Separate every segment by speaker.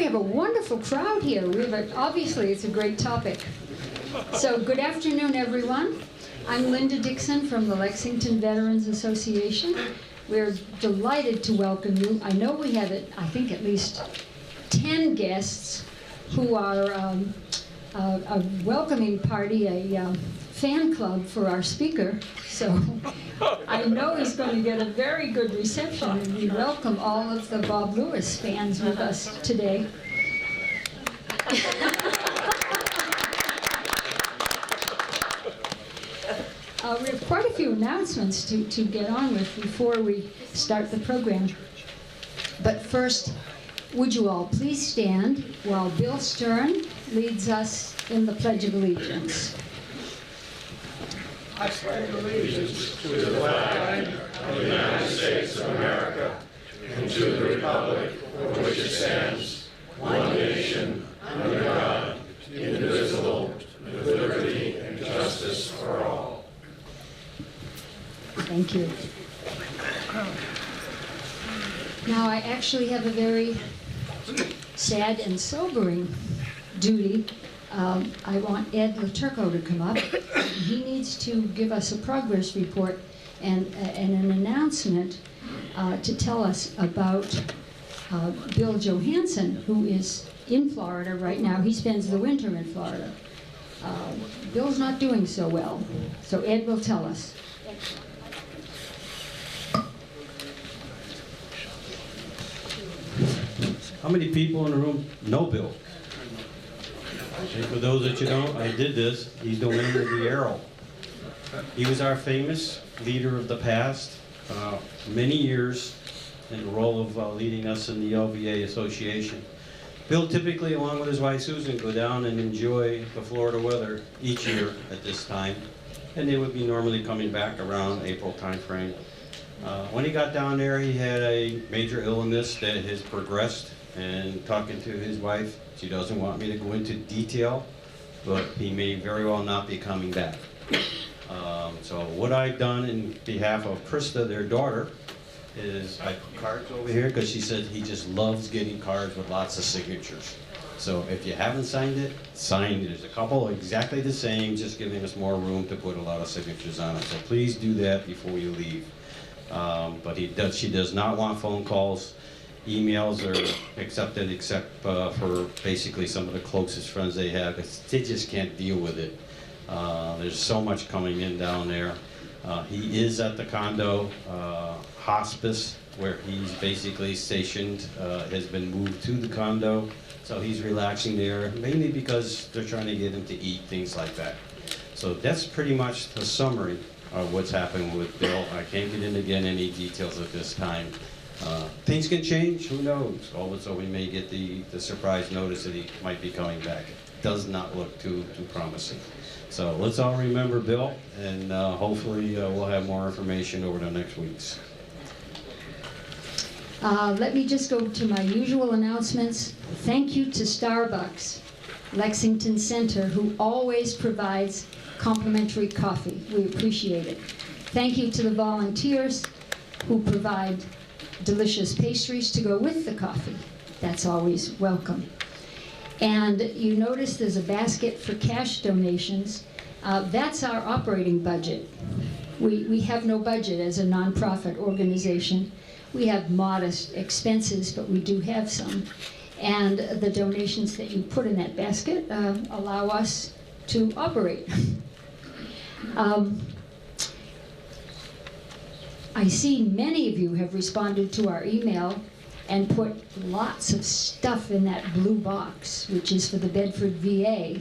Speaker 1: have a wonderful crowd here. Obviously, it's a great topic. So, good afternoon, everyone. I'm Linda Dixon from the Lexington Veterans Association. We're delighted to welcome you. I know we have, I think, at least 10 guests who are a welcoming party, a fan club for our speaker. So I know he's going to get a very good reception, and we welcome all of the Bob Lewis fans with us today. We have quite a few announcements to get on with before we start the program. But first, would you all please stand while Bill Stern leads us in the Pledge of Allegiance.
Speaker 2: I pledge allegiance to the flag of the United States of America and to the republic for which it stands, one nation, under God, indivisible, with liberty and justice for all.
Speaker 1: Thank you. Now, I actually have a very sad and sobering duty. I want Ed Laturco to come up. He needs to give us a progress report and an announcement to tell us about Bill Johansson, who is in Florida right now. He spends the winter in Florida. Bill's not doing so well, so Ed will tell us.
Speaker 3: How many people in the room know Bill? And for those that you don't, I did this. He's the winner of the Arrow. He was our famous leader of the past, many years in the role of leading us in the LVA Association. Bill typically, along with his wife Susan, go down and enjoy the Florida weather each year at this time, and they would be normally coming back around April time frame. When he got down there, he had a major illness that has progressed, and talking to his wife, she doesn't want me to go into detail, but he may very well not be coming back. So what I've done in behalf of Krista, their daughter, is I put cards over here because she said he just loves getting cards with lots of signatures. So if you haven't signed it, sign it. There's a couple exactly the same, just giving us more room to put a lot of signatures on it. So please do that before you leave. But she does not want phone calls. Emails are accepted except for basically some of the closest friends they have, because they just can't deal with it. There's so much coming in down there. He is at the condo hospice, where he's basically stationed, has been moved to the condo, so he's relaxing there, mainly because they're trying to get him to eat, things like that. So that's pretty much the summary of what's happening with Bill. I can't get into again any details at this time. Things can change, who knows? So we may get the surprise notice that he might be coming back. It does not look too promising. So let's all remember Bill, and hopefully we'll have more information over the next weeks.
Speaker 1: Let me just go to my usual announcements. Thank you to Starbucks, Lexington Center, who always provides complimentary coffee. We appreciate it. Thank you to the volunteers who provide delicious pastries to go with the coffee. That's always welcome. And you notice there's a basket for cash donations. That's our operating budget. We have no budget as a nonprofit organization. We have modest expenses, but we do have some. And the donations that you put in that basket allow us to operate. I see many of you have responded to our email and put lots of stuff in that blue box, which is for the Bedford VA.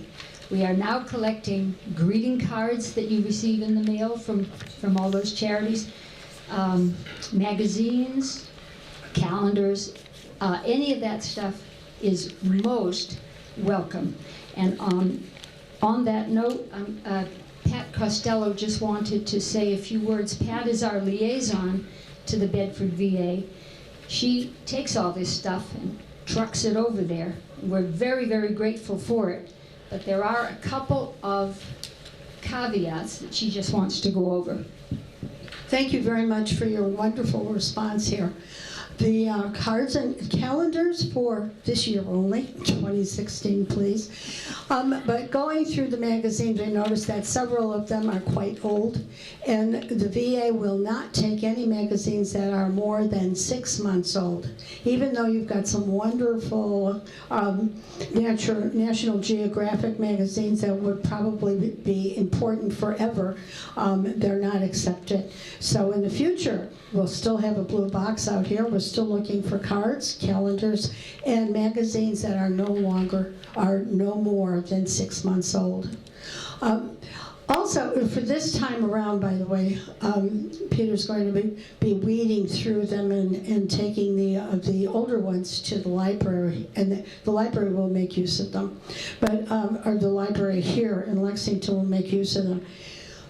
Speaker 1: We are now collecting greeting cards that you receive in the mail from all those charities, magazines, calendars, any of that stuff is most welcome. And on that note, Pat Costello just wanted to say a few words. Pat is our liaison to the Bedford VA. She takes all this stuff and trucks it over there. We're very, very grateful for it. But there are a couple of caveats that she just wants to go over.
Speaker 4: Thank you very much for your wonderful response here. The cards and calendars for this year only, 2016, please. But going through the magazines, I noticed that several of them are quite old, and the VA will not take any magazines that are more than 6 months old. Even though you've got some wonderful National Geographic magazines that would probably be important forever, they're not accepted. So in the future, we'll still have a blue box out here. We're still looking for cards, calendars, and magazines that are no more than 6 months old. Also, for this time around, by the way, Peter's going to be weeding through them and taking the older ones to the library, and the library will make use of them, or the library here in Lexington will make use of them.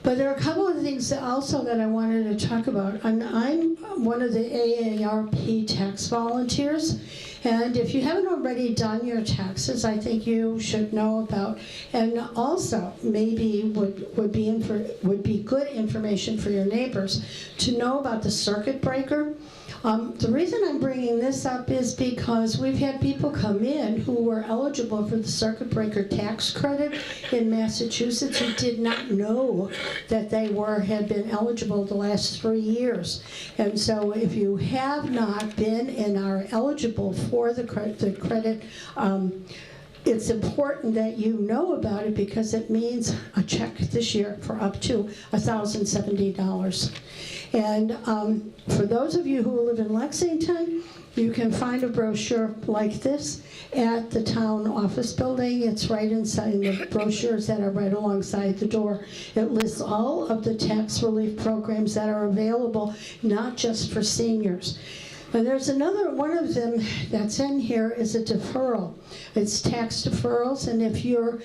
Speaker 4: But there are a couple of things that I wanted to talk about. And I'm one of the AARP tax volunteers, and if you haven't already done your taxes, I think you should know about, and also maybe would be good information for your neighbors to know about the circuit breaker. The reason I'm bringing this up is because we've had people come in who were eligible for the circuit breaker tax credit in Massachusetts who did not know that they had been eligible the last 3 years. And so if you have not been and are eligible for the credit, it's important that you know about it because it means a check this year for up to $1,070. And for those of you who live in Lexington, you can find a brochure like this at the town office building. It's right inside the brochures that are right alongside the door. It lists all of the tax relief programs that are available, not just for seniors. And there's another one of them that's in here is a deferral. It's tax deferrals, and if you're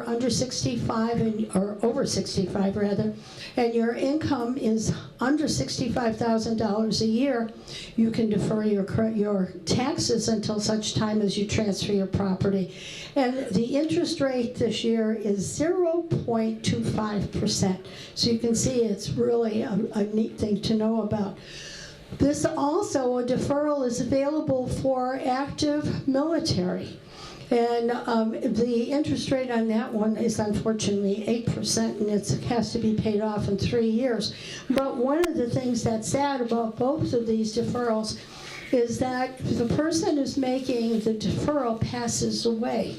Speaker 4: under 65 or over 65 rather, and your income is under $65,000 a year, you can defer your taxes until such time as you transfer your property. And the interest rate this year is 0.25%. So you can see it's really a neat thing to know about. This also, a deferral is available for active military. And the interest rate on that one is unfortunately 8%, and it has to be paid off in 3 years. But one of the things that's sad about both of these deferrals is that if the person who's making the deferral passes away,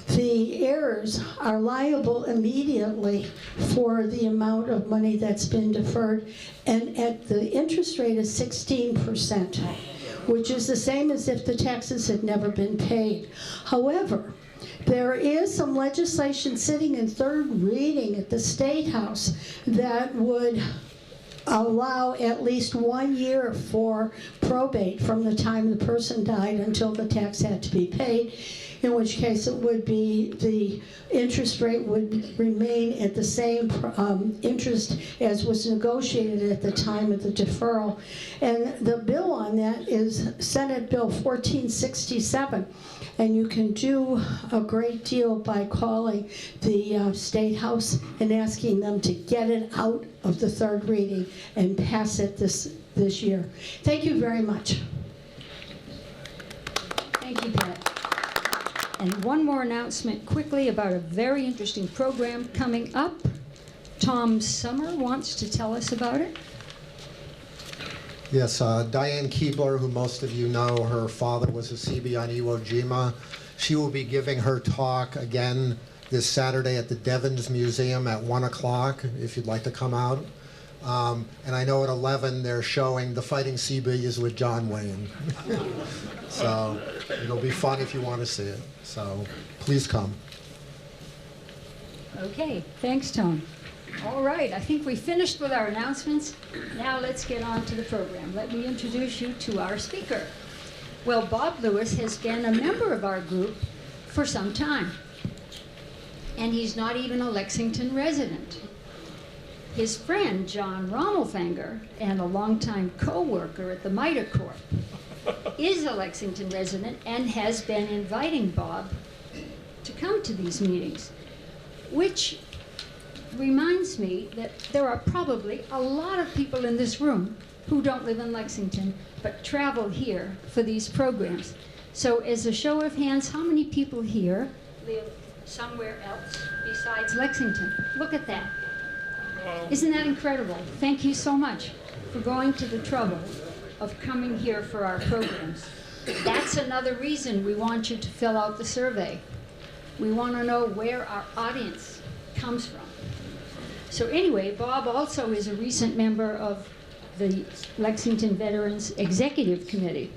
Speaker 4: the heirs are liable immediately for the amount of money that's been deferred, and at the interest rate is 16%, which is the same as if the taxes had never been paid. However, there is some legislation sitting in third reading at the State House that would allow at least 1 year for probate from the time the person died until the tax had to be paid, in which case it would be the interest rate would remain at the same interest as was negotiated at the time of the deferral. And the bill on that is Senate Bill 1467. And you can do a great deal by calling the State House and asking them to get it out of the third reading and pass it this year. Thank you very much.
Speaker 1: Thank you, Pat. And one more announcement quickly about a very interesting program coming up. Tom Summer wants to tell us about it.
Speaker 5: Yes, Diane Keebler, who most of you know, her father was a CB on Iwo Jima. She will be giving her talk again this Saturday at the Devens Museum at 1 o'clock, if you'd like to come out. And I know at 11 they're showing The Fighting Seabees with John Wayne. So it'll be fun if you want to see it. So please come.
Speaker 1: Okay, thanks, Tom. All right, I think we finished with our announcements. Now let's get on to the program. Let me introduce you to our speaker. Well, Bob Lewis has been a member of our group for some time, and he's not even a Lexington resident. His friend, John Rommelfanger, and a longtime co-worker at the MITA Corp, is a Lexington resident and has been inviting Bob to come to these meetings, which reminds me that there are probably a lot of people in this room who don't live in Lexington but travel here for these programs. So as a show of hands, how many people here live somewhere else besides Lexington? Look at that. Isn't that incredible? Thank you so much for going to the trouble of coming here for our programs. That's another reason we want you to fill out the survey. We want to know where our audience comes from. So anyway, Bob also is a recent member of the Lexington Veterans Executive Committee.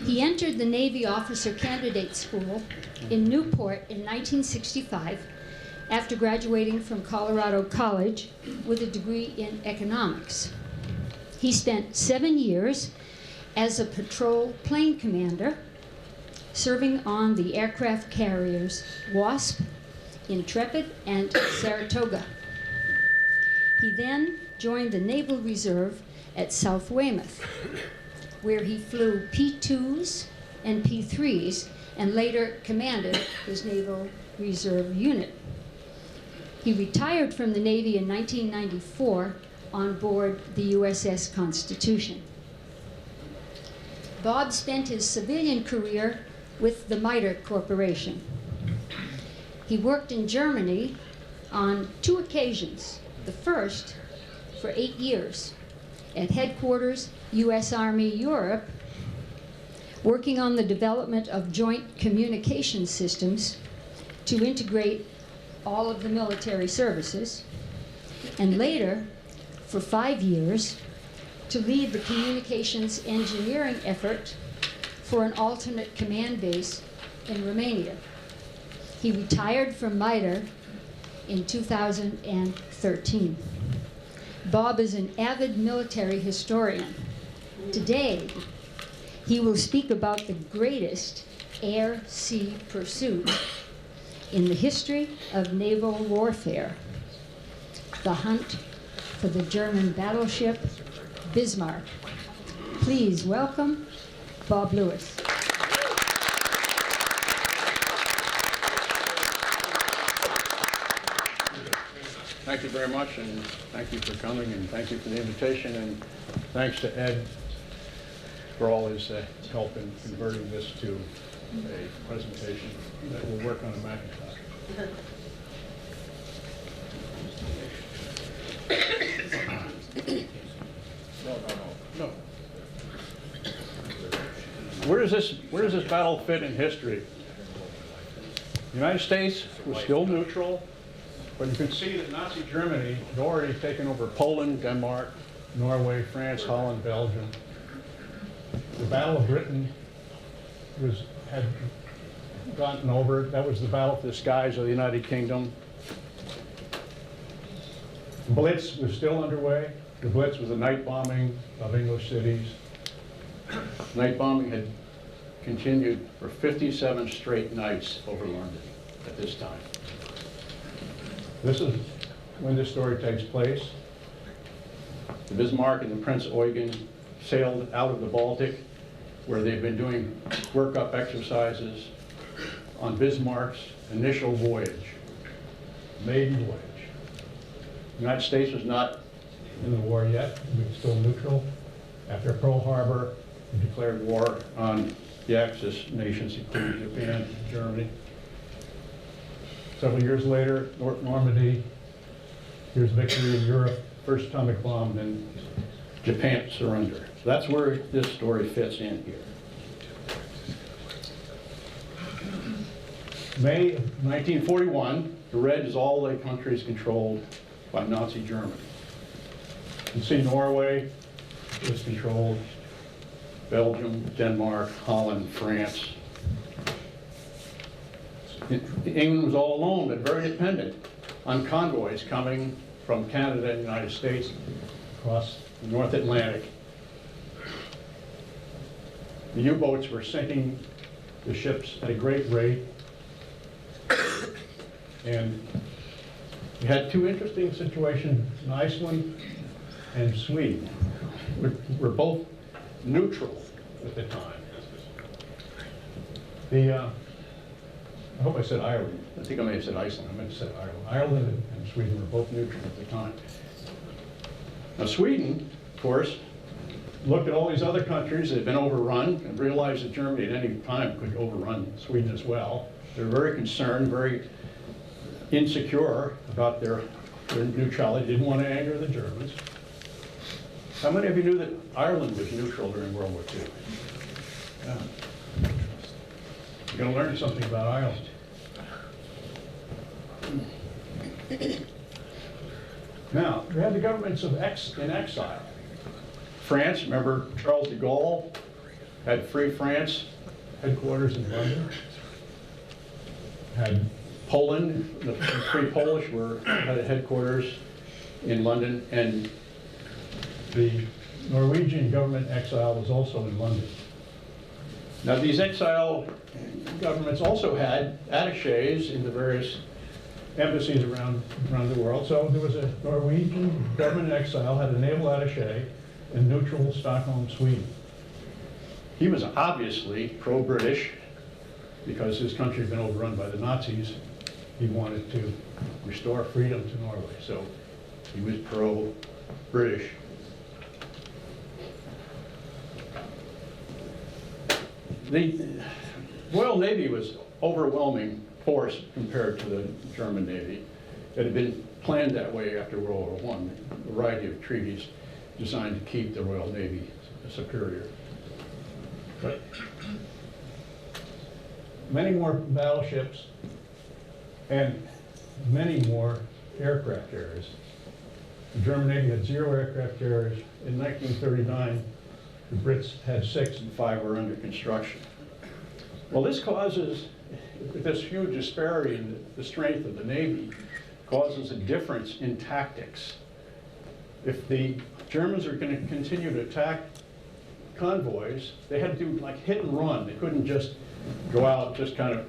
Speaker 1: He entered the Navy Officer Candidate School in Newport in 1965 after graduating from Colorado College with a degree in economics. He spent 7 years as a patrol plane commander, serving on the aircraft carriers Wasp, Intrepid, and Saratoga. He then joined the Naval Reserve at South Weymouth, where he flew P-2s and P-3s and later commanded his Naval Reserve unit. He retired from the Navy in 1994 on board the USS Constitution. Bob spent his civilian career with the MITRE Corporation. He worked in Germany on 2 occasions. The first for 8 years at headquarters, U.S. Army Europe, working on the development of joint communication systems to integrate all of the military services, and later for 5 years to lead the communications engineering effort for an alternate command base in Romania. He retired from MITRE in 2013. Bob is an avid military historian. Today, he will speak about the greatest air-sea pursuit in the history of naval warfare, the hunt for the German battleship Bismarck. Please welcome Bob Lewis.
Speaker 6: Thank you very much, and thank you for coming, and thank you for the invitation, and thanks to Ed for all his help in converting this to a presentation that will work on a Macintosh. No. Where does this battle fit in history? The United States was still neutral, but you can see that Nazi Germany had already taken over Poland, Denmark, Norway, France, Holland, Belgium. The Battle of Britain had gotten over. That was the battle for the skies of the United Kingdom. The Blitz was still underway. The Blitz was a night bombing of English cities. Night bombing had continued for 57 straight nights over London at this time. This is when this story takes place. The Bismarck and the Prince Eugen sailed out of the Baltic, where they've been doing workup exercises on Bismarck's initial voyage, maiden voyage. The United States was not in the war yet. We were still neutral. After Pearl Harbor, we declared war on the Axis nations, including Japan and Germany. Several years later, North Normandy, here's victory in Europe, first atomic bomb, then Japan surrender. So that's where this story fits in here. May of 1941, the red is all the countries controlled by Nazi Germany. You can see Norway was controlled, Belgium, Denmark, Holland, France. England was all alone, but very dependent on convoys coming from Canada and the United States across the North Atlantic. The U-boats were sinking the ships at a great rate. And we had 2 interesting situations in Iceland and Sweden. We're both neutral at the time. The I hope I said Ireland. I think I may have said Iceland. I meant to say Ireland. Ireland and Sweden were both neutral at the time. Now Sweden, of course, looked at all these other countries that had been overrun and realized that Germany at any time could overrun Sweden as well. They were very concerned, very insecure about their neutrality, didn't want to anger the Germans. How many of you knew that Ireland was neutral during World War II? Yeah. You're going to learn something about Ireland. Now, we had the governments in exile. France, remember Charles de Gaulle had Free France headquarters in London. Had Poland, the Free Polish had a headquarters in London, and the Norwegian government exile was also in London. Now these exile governments also had attachés in the various embassies around the world. So there was a Norwegian government in exile, had a naval attaché in neutral Stockholm, Sweden. He was obviously pro-British because his country had been overrun by the Nazis. He wanted to restore freedom to Norway, so he was pro-British. The Royal Navy was overwhelming force compared to the German Navy. It had been planned that way after World War I, a variety of treaties designed to keep the Royal Navy superior. But many more battleships and many more aircraft carriers. The German Navy had 0 aircraft carriers. In 1939, the Brits had 6 and 5 were under construction. Well, this causes, this huge disparity in the strength of the Navy causes a difference in tactics. If the Germans are going to continue to attack convoys, they had to do like hit and run. They couldn't just go out, just kind of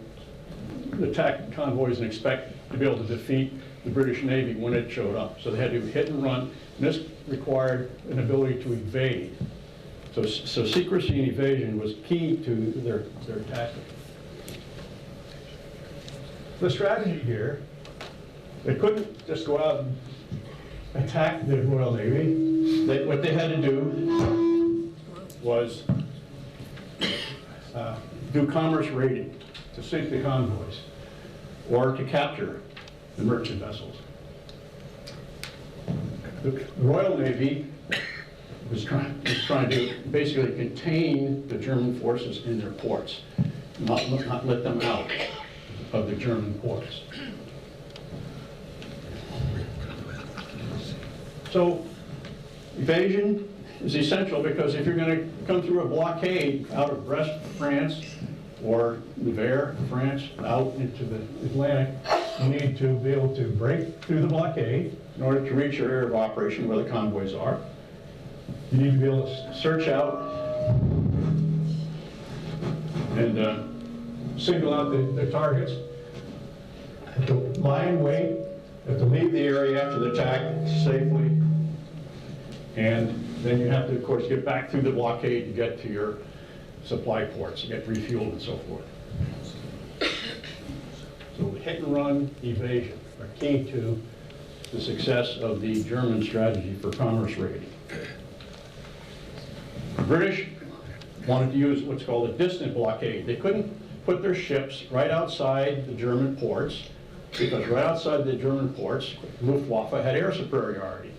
Speaker 6: attack convoys and expect to be able to defeat the British Navy when it showed up. So they had to hit and run, and this required an ability to evade. So secrecy and evasion was key to their tactic. The strategy here, they couldn't just go out and attack the Royal Navy. What they had to do was do commerce raiding to sink the convoys or to capture the merchant vessels. The Royal Navy was trying to basically contain the German forces in their ports, not let them out of the German ports. So evasion is essential because if you're going to come through a blockade out of Brest, France, or Nevers, France, out into the Atlantic, you need to be able to break through the blockade in order to reach your area of operation where the convoys are. You need to be able to search out and single out the targets. You have to lie in wait. You have to leave the area after the attack safely. And then you have to, of course, get back through the blockade to get to your supply ports, get refueled and so forth. So hit and run, evasion are key to the success of the German strategy for commerce raiding. The British wanted to use what's called a distant blockade. They couldn't put their ships right outside the German ports because right outside the German ports, Luftwaffe had air superiority.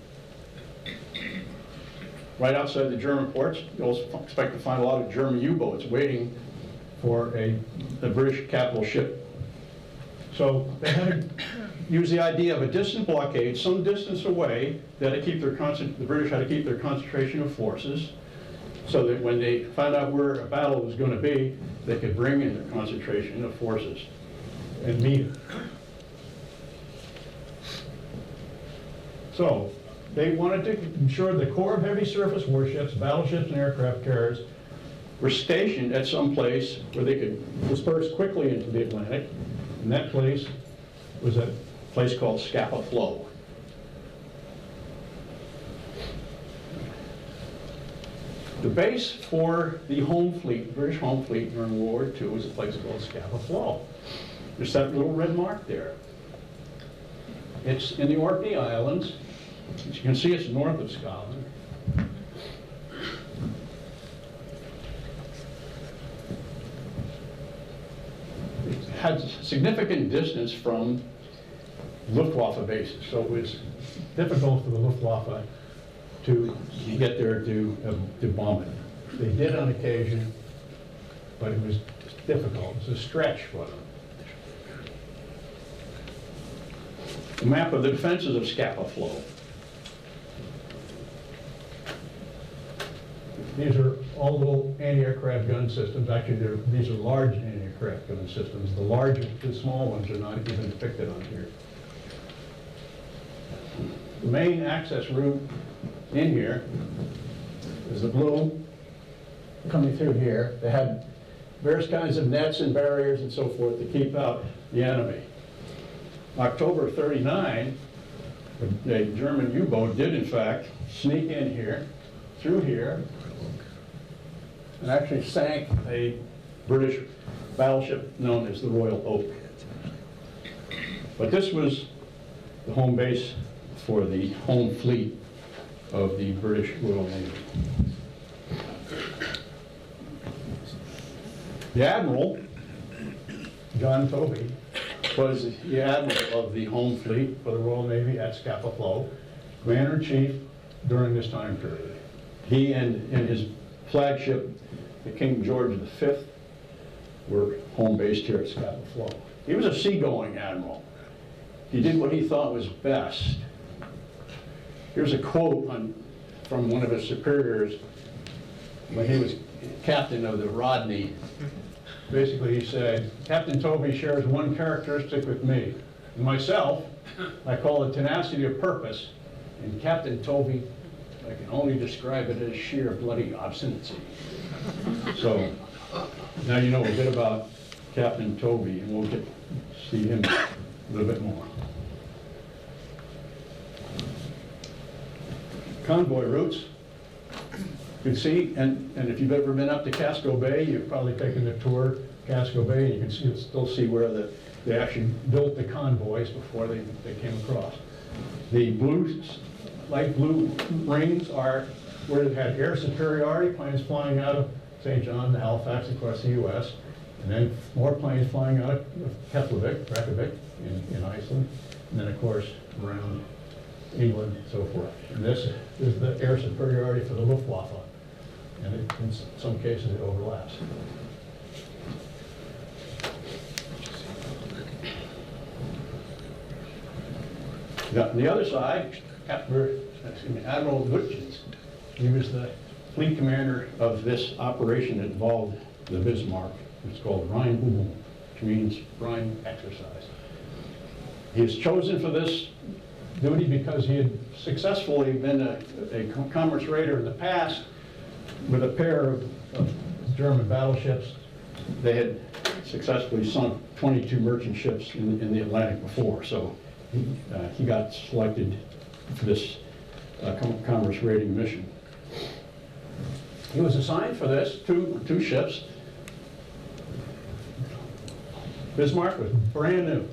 Speaker 6: Right outside the German ports, you'll expect to find a lot of German U-boats waiting for a British capital ship. So they had to use the idea of a distant blockade, some distance away, that the British had to keep their concentration of forces, so that when they found out where a battle was going to be, they could bring in their concentration of forces and meet it. So they wanted to ensure the core of heavy surface warships, battleships, and aircraft carriers were stationed at some place where they could disperse quickly into the Atlantic, and that place was a place called Scapa Flow. The base for the home fleet, British home fleet during World War II was a place called Scapa Flow. There's that little red mark there. It's in the Orkney Islands. As you can see, it's north of Scotland. It had significant distance from Luftwaffe bases, so it was difficult for the Luftwaffe to get there to bomb it. They did on occasion, but it was difficult. It was a stretch for them. A map of the defenses of Scapa Flow. These are all little anti-aircraft gun systems. Actually, these are large anti-aircraft gun systems. The small ones are not even depicted on here. The main access route in here is the blue coming through here. They had various kinds of nets and barriers and so forth to keep out the enemy. October 39, a German U-boat did in fact sneak in here, through here, and actually sank a British battleship known as the Royal Oak. But this was the home base for the home fleet of the British Royal Navy. The Admiral, John Tovey, was the Admiral of the home fleet for the Royal Navy at Scapa Flow, Commander-in-Chief during this time period. He and his flagship, the King George V, were home based here at Scapa Flow. He was a seagoing admiral. He did what he thought was best. Here's a quote from one of his superiors when he was captain of the Rodney. Basically, he said, "Captain Tovey shares one characteristic with me. And myself, I call it tenacity of purpose. And Captain Tovey, I can only describe it as sheer bloody obstinacy." So, now you know a bit about Captain Tovey, and we'll get to see him a little bit more. Convoy routes. You can see, and if you've ever been up to Casco Bay, you've probably taken the tour Casco Bay, and you can still see where they actually built the convoys before they came across. The light blue rings are where it had air superiority, planes flying out of St. John to Halifax across the U.S., and then more planes flying out of Reykjavik in Iceland, and then of course around England and so forth. And this is the air superiority for the Luftwaffe, and in some cases it overlaps. On the other side, Admiral Lutjens, he was the fleet commander of this operation that involved the Bismarck. It's called Rheinübung, which means Rhine exercise. He was chosen for this duty because he had successfully been a commerce raider in the past with a pair of German battleships. They had successfully sunk 22 merchant ships in the Atlantic before, so he got selected for this commerce raiding mission. He was assigned for this, two ships. Bismarck was brand new.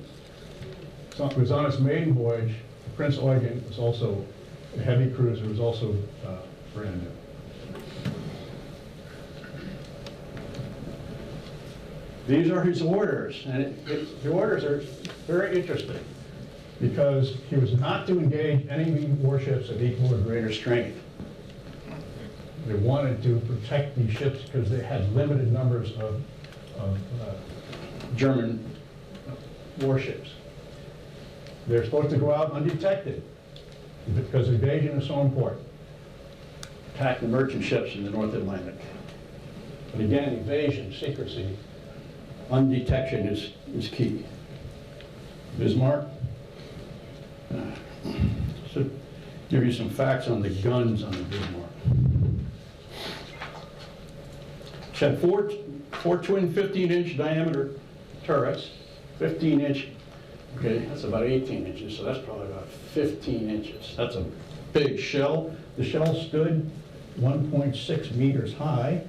Speaker 6: It was on its maiden voyage. Prince Eugen was also a heavy cruiser, was also brand new. These are his orders, and the orders are very interesting because he was not to engage any warships of equal or greater strength. They wanted to protect these ships because they had limited numbers of German warships. They're supposed to go out undetected because invasion is so important. Attack the merchant ships in the North Atlantic. But again, evasion, secrecy, undetection is key. Bismarck. So give you some facts on the guns on the Bismarck. It had four twin 15-inch diameter turrets, 15-inch. Okay, that's about 18 inches, so that's probably about 15 inches. That's a big shell. The shell stood 1.6 meters high.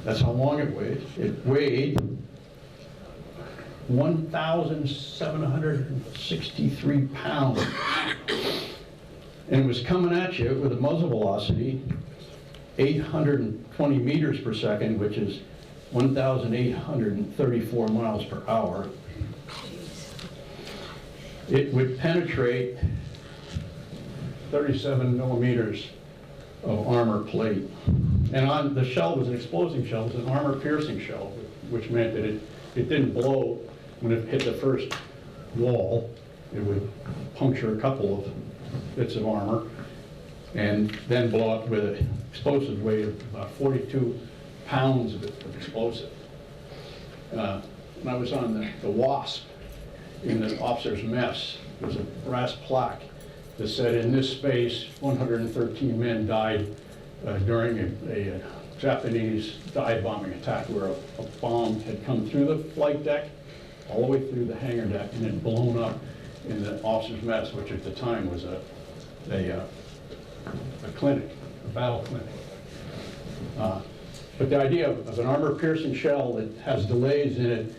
Speaker 6: That's how long it weighed. It weighed 1,763 pounds. And it was coming at you with a muzzle velocity 820 meters per second, which is 1,834 miles per hour. It would penetrate 37 millimeters of armor plate. And on the shell was an explosive shell, it was an armor-piercing shell, which meant that it didn't blow when it hit the first wall. It would puncture a couple of bits of armor and then blow up with an explosive weight of about 42 pounds of explosive. When I was on the Wasp in the officer's mess, there was a brass plaque that said, in this space, 113 men died during a Japanese dive bombing attack where a bomb had come through the flight deck, all the way through the hangar deck, and then blown up in the officer's mess, which at the time was a clinic, a battle clinic. But the idea of an armor-piercing shell that has delays in it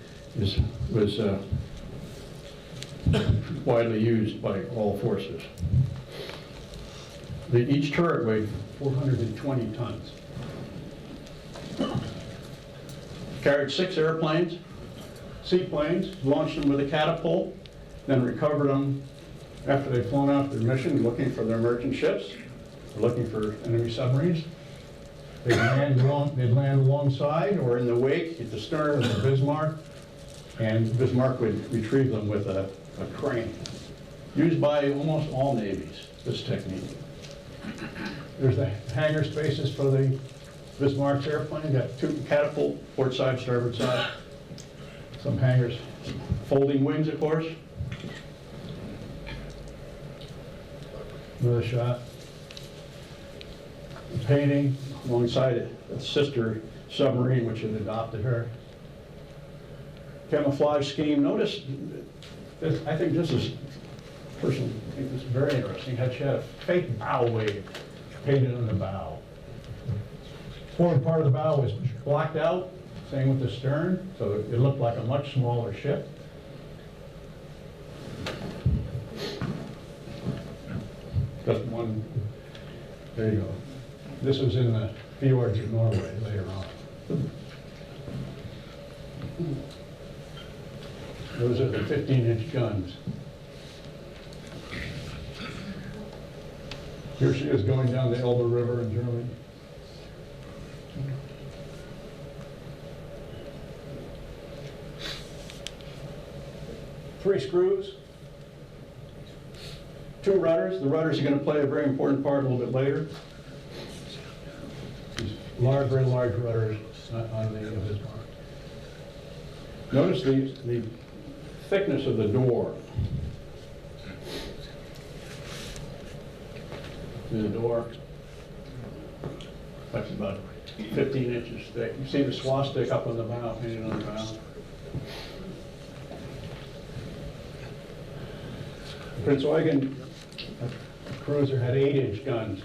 Speaker 6: was widely used by all forces. Each turret weighed 420 tons. Carried 6 airplanes, seaplanes, launched them with a catapult, then recovered them after they'd flown out their mission looking for their merchant ships, looking for enemy submarines. They'd land alongside or in the wake at the stern of the Bismarck, and Bismarck would retrieve them with a crane. Used by almost all navies, this technique. There's the hangar spaces for the Bismarck's airplane. Got 2 catapult, port side, starboard side. Some hangars, folding wings, of course. Another shot. A painting alongside a sister submarine which had adopted her. Camouflage scheme. Notice, I think this is, personally, I think this is very interesting. She had a fake bow wave painted on the bow. Forward part of the bow was blacked out, same with the stern, so it looked like a much smaller ship. Just one, there you go. This was in the fjords of Norway later on. Those are the 15-inch guns. Here she is going down the Elbe River in Germany. Three screws, 2 rudders. The rudders are going to play a very important part a little bit later. These large, very large rudders on the Bismarck. Notice the thickness of the door. The door, that's about 15 inches thick. You see the swastika up on the bow, painted on the bow. Prince Eugen cruiser had 8-inch guns.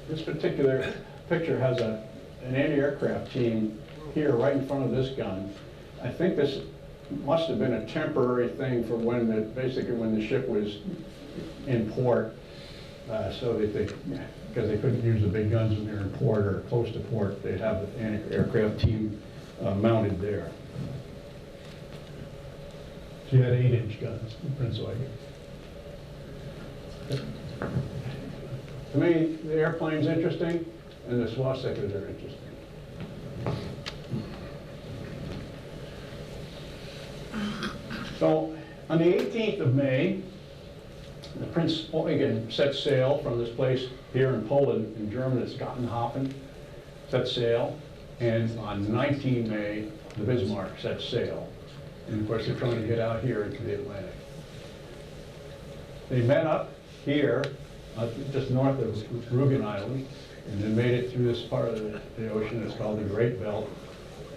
Speaker 6: This particular picture has an anti-aircraft team here right in front of this gun. I think this must have been a temporary thing for basically when the ship was in port, so that because they couldn't use the big guns when they were in port or close to port, they'd have the anti-aircraft team mounted there. She had 8-inch guns, Prince Eugen. To me, the airplane's interesting, and the swastikas are interesting. So, on the 18th of May, the Prince Eugen set sail from this place here in Poland, in Germany, it's Gottenhafen, set sail, and on 19 May, the Bismarck set sail. And of course, they're trying to get out here into the Atlantic. They met up here, just north of Rügen Island, and then made it through this part of the ocean that's called the Great Belt,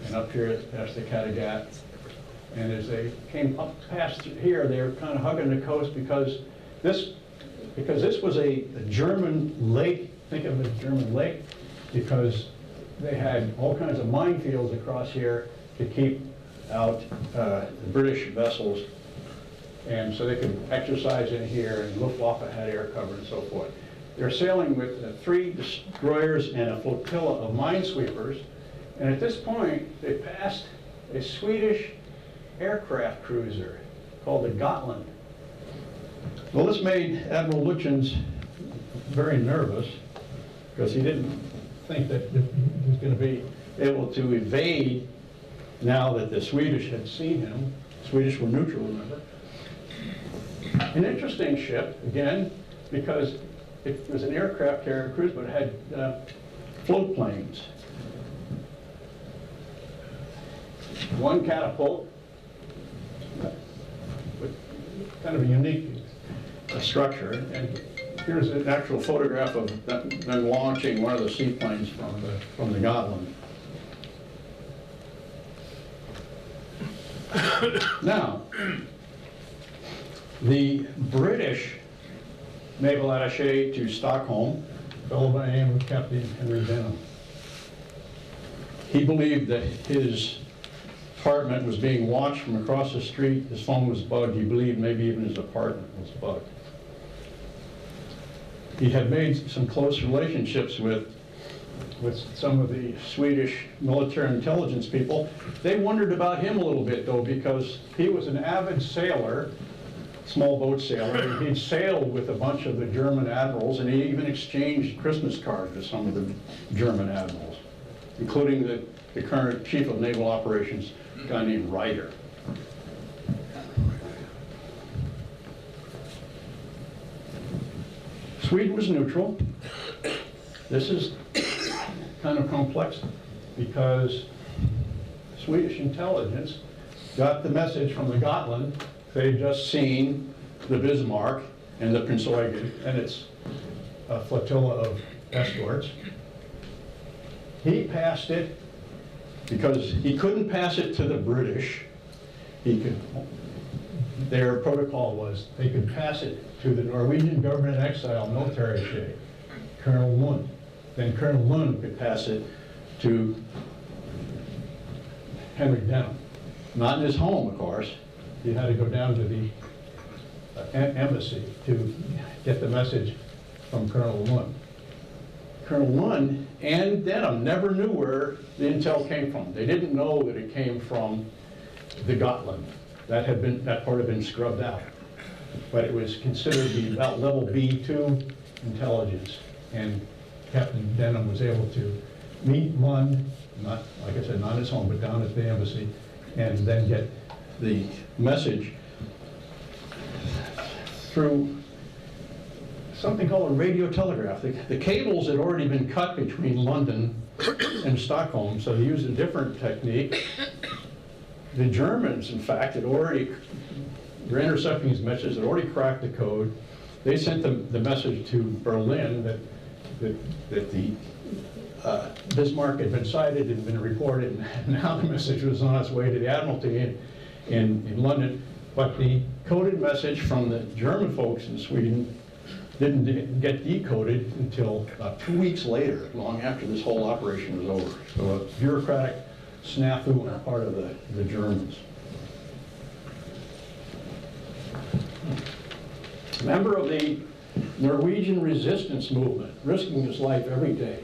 Speaker 6: and up here past the Kattegat. And as they came up past here, they were kind of hugging the coast because this was a German lake. Think of it as a German lake, because they had all kinds of minefields across here to keep out the British vessels, and so they could exercise in here, and Luftwaffe had air cover and so forth. They're sailing with 3 destroyers and a flotilla of minesweepers, and at this point, they passed a Swedish aircraft cruiser called the Gotland. Well, this made Admiral Lutyens very nervous, because he didn't think that he was going to be able to evade now that the Swedish had seen him. Swedish were neutral, remember? An interesting ship, again, because it was an aircraft carrier cruise, but it had float planes. One catapult, with kind of a unique structure. And here's an actual photograph of them launching one of the seaplanes from the Gotland. Now, the British naval attaché to Stockholm, a fellow by the name of Captain Henry Denham, he believed that his apartment was being watched from across the street. His phone was bugged. He believed maybe even his apartment was bugged. He had made some close relationships with some of the Swedish military intelligence people. They wondered about him a little bit, though, because he was an avid sailor, small boat sailor, and he'd sailed with a bunch of the German admirals, and he even exchanged Christmas cards with some of the German admirals, including the current chief of naval operations, a guy named Ryder. Sweden was neutral. This is kind of complex because Swedish intelligence got the message from the Gotland. They'd just seen the Bismarck and the Prince Eugen and its flotilla of escorts. He passed it because he couldn't pass it to the British. Their protocol was they could pass it to the Norwegian government in exile military attaché, Colonel Lund. Then Colonel Lund could pass it to Henry Denham. Not in his home, of course. He had to go down to the embassy to get the message from Colonel Lund. Colonel Lund and Denham never knew where the intel came from. They didn't know that it came from the Gotland. That part had been scrubbed out. But it was considered to be about level B2 intelligence. And Captain Denham was able to meet Lund, not, like I said, not his home, but down at the embassy, and then get the message through something called a radio telegraph. The cables had already been cut between London and Stockholm, so they used a different technique. The Germans, in fact, were intercepting these messages, had already cracked the code. They sent the message to Berlin that the Bismarck had been sighted and been reported, and now the message was on its way to the Admiralty in London. But the coded message from the German folks in Sweden didn't get decoded until about 2 weeks later, long after this whole operation was over. So a bureaucratic snafu on the part of the Germans. Member of the Norwegian resistance movement, risking his life every day.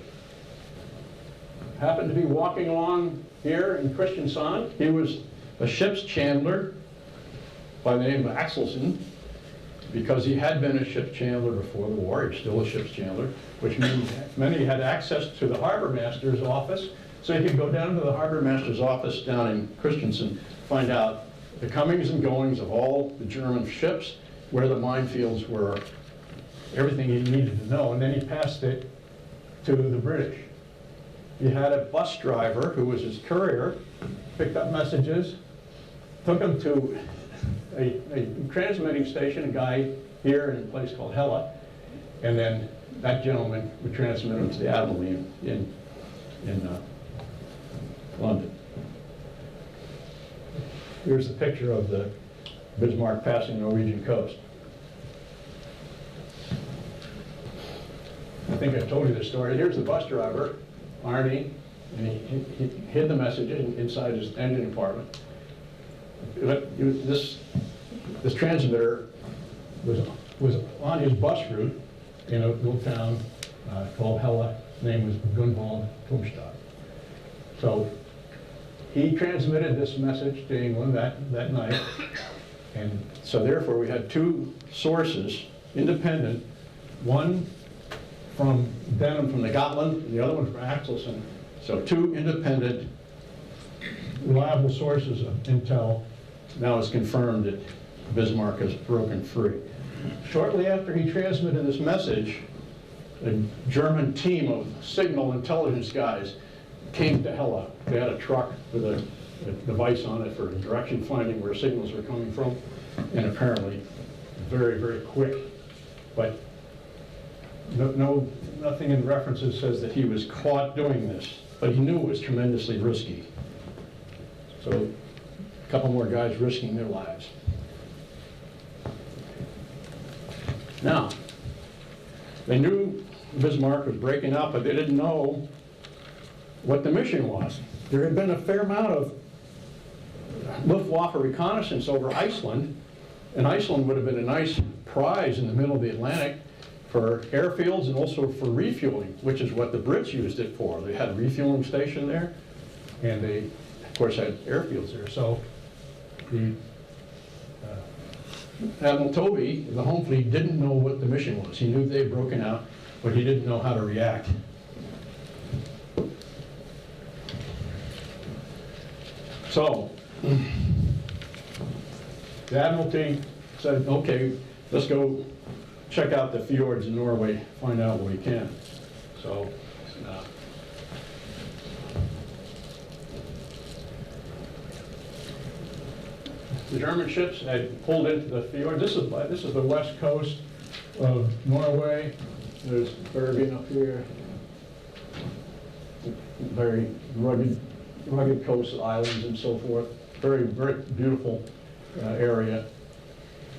Speaker 6: Happened to be walking along here in Kristiansand. He was a ship's chandler by the name of Axelsen, because he had been a ship's chandler before the war. He was still a ship's chandler, which means many had access to the harbor master's office. So you could go down to the harbor master's office down in Kristiansand, find out the comings and goings of all the German ships, where the minefields were, everything he needed to know, and then he passed it to the British. He had a bus driver who was his courier, picked up messages, took them to a transmitting station, a guy here in a place called Hella, and then that gentleman would transmit them to the Admiralty in London. Here's the picture of the Bismarck passing the Norwegian coast. I think I told you this story. Here's the bus driver, Arnie, and he hid the messages inside his engine compartment. This transmitter was on his bus route in a little town called Hella. His name was Gunvald Tobstadt. So he transmitted this message to England that night, and so therefore we had two sources, independent, one from Denham from the Gotland, and the other one from Axelson. So two independent, reliable sources of intel. Now it's confirmed that Bismarck is broken free. Shortly after he transmitted this message, a German team of signal intelligence guys came to Hella. They had a truck with a device on it for direction finding where signals were coming from, and apparently very, very quick. But nothing in references says that he was caught doing this, but he knew it was tremendously risky. So a couple more guys risking their lives. Now, they knew Bismarck was breaking up, but they didn't know what the mission was. There had been a fair amount of Luftwaffe reconnaissance over Iceland, and Iceland would have been a nice prize in the middle of the Atlantic for airfields and also for refueling, which is what the Brits used it for. They had a refueling station there, and they, of course, had airfields there. So the Admiral Toby, the Home Fleet, didn't know what the mission was. He knew they had broken out, but he didn't know how to react. So the Admiralty said, okay, let's go check out the fjords in Norway, find out what we can. So the German ships had pulled into the fjord. This is the west coast of Norway. There's Bergen up here. Very rugged coast islands and so forth. Very, very beautiful area.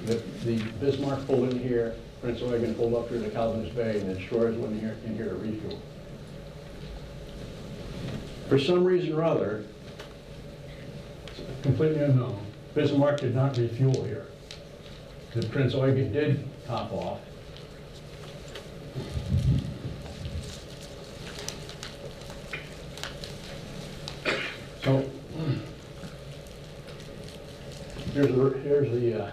Speaker 6: The Bismarck pulled in here. Prince Eugen pulled up here to Calvin's Bay, and the destroyers went in here to refuel. For some reason or other, completely unknown, Bismarck did not refuel here. The Prince Eugen did top off. So here's the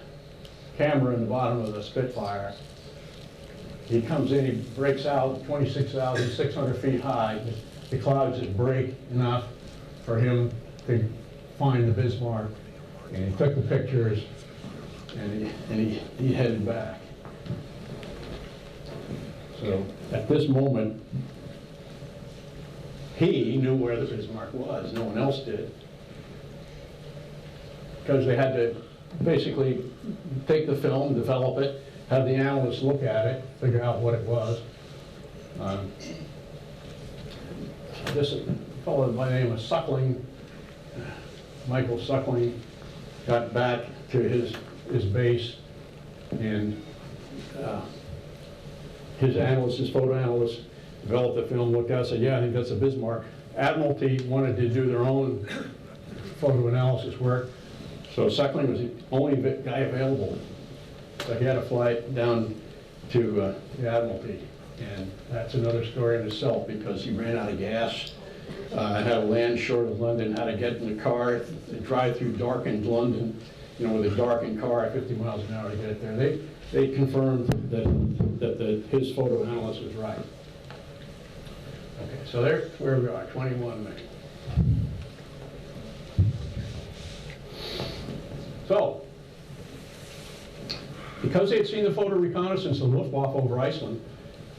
Speaker 6: camera in the bottom of the Spitfire. He comes in, he breaks out 26,600 feet high. The clouds just break enough for him to find the Bismarck. And he took the pictures, and he headed back. So at this moment, he knew where the Bismarck was. No one else did. Because they had to basically take the film, develop it, have the analysts look at it, figure out what it was. This fellow by the name of Suckling, Michael Suckling, got back to his base, and his analyst, his photo analyst, developed the film, looked at it, said, yeah, I think that's a Bismarck. Admiralty wanted to do their own photo analysis work, so Suckling was the only guy available. So he had to fly down to the Admiralty, and that's another story in itself, because he ran out of gas, had to land short of London, had to get in the car, drive through darkened London, with a darkened car at 50 miles an hour to get it there. They confirmed that his photo analyst was right. Okay, so there's where we are, 21 May. So, because they had seen the photo reconnaissance of Luftwaffe over Iceland,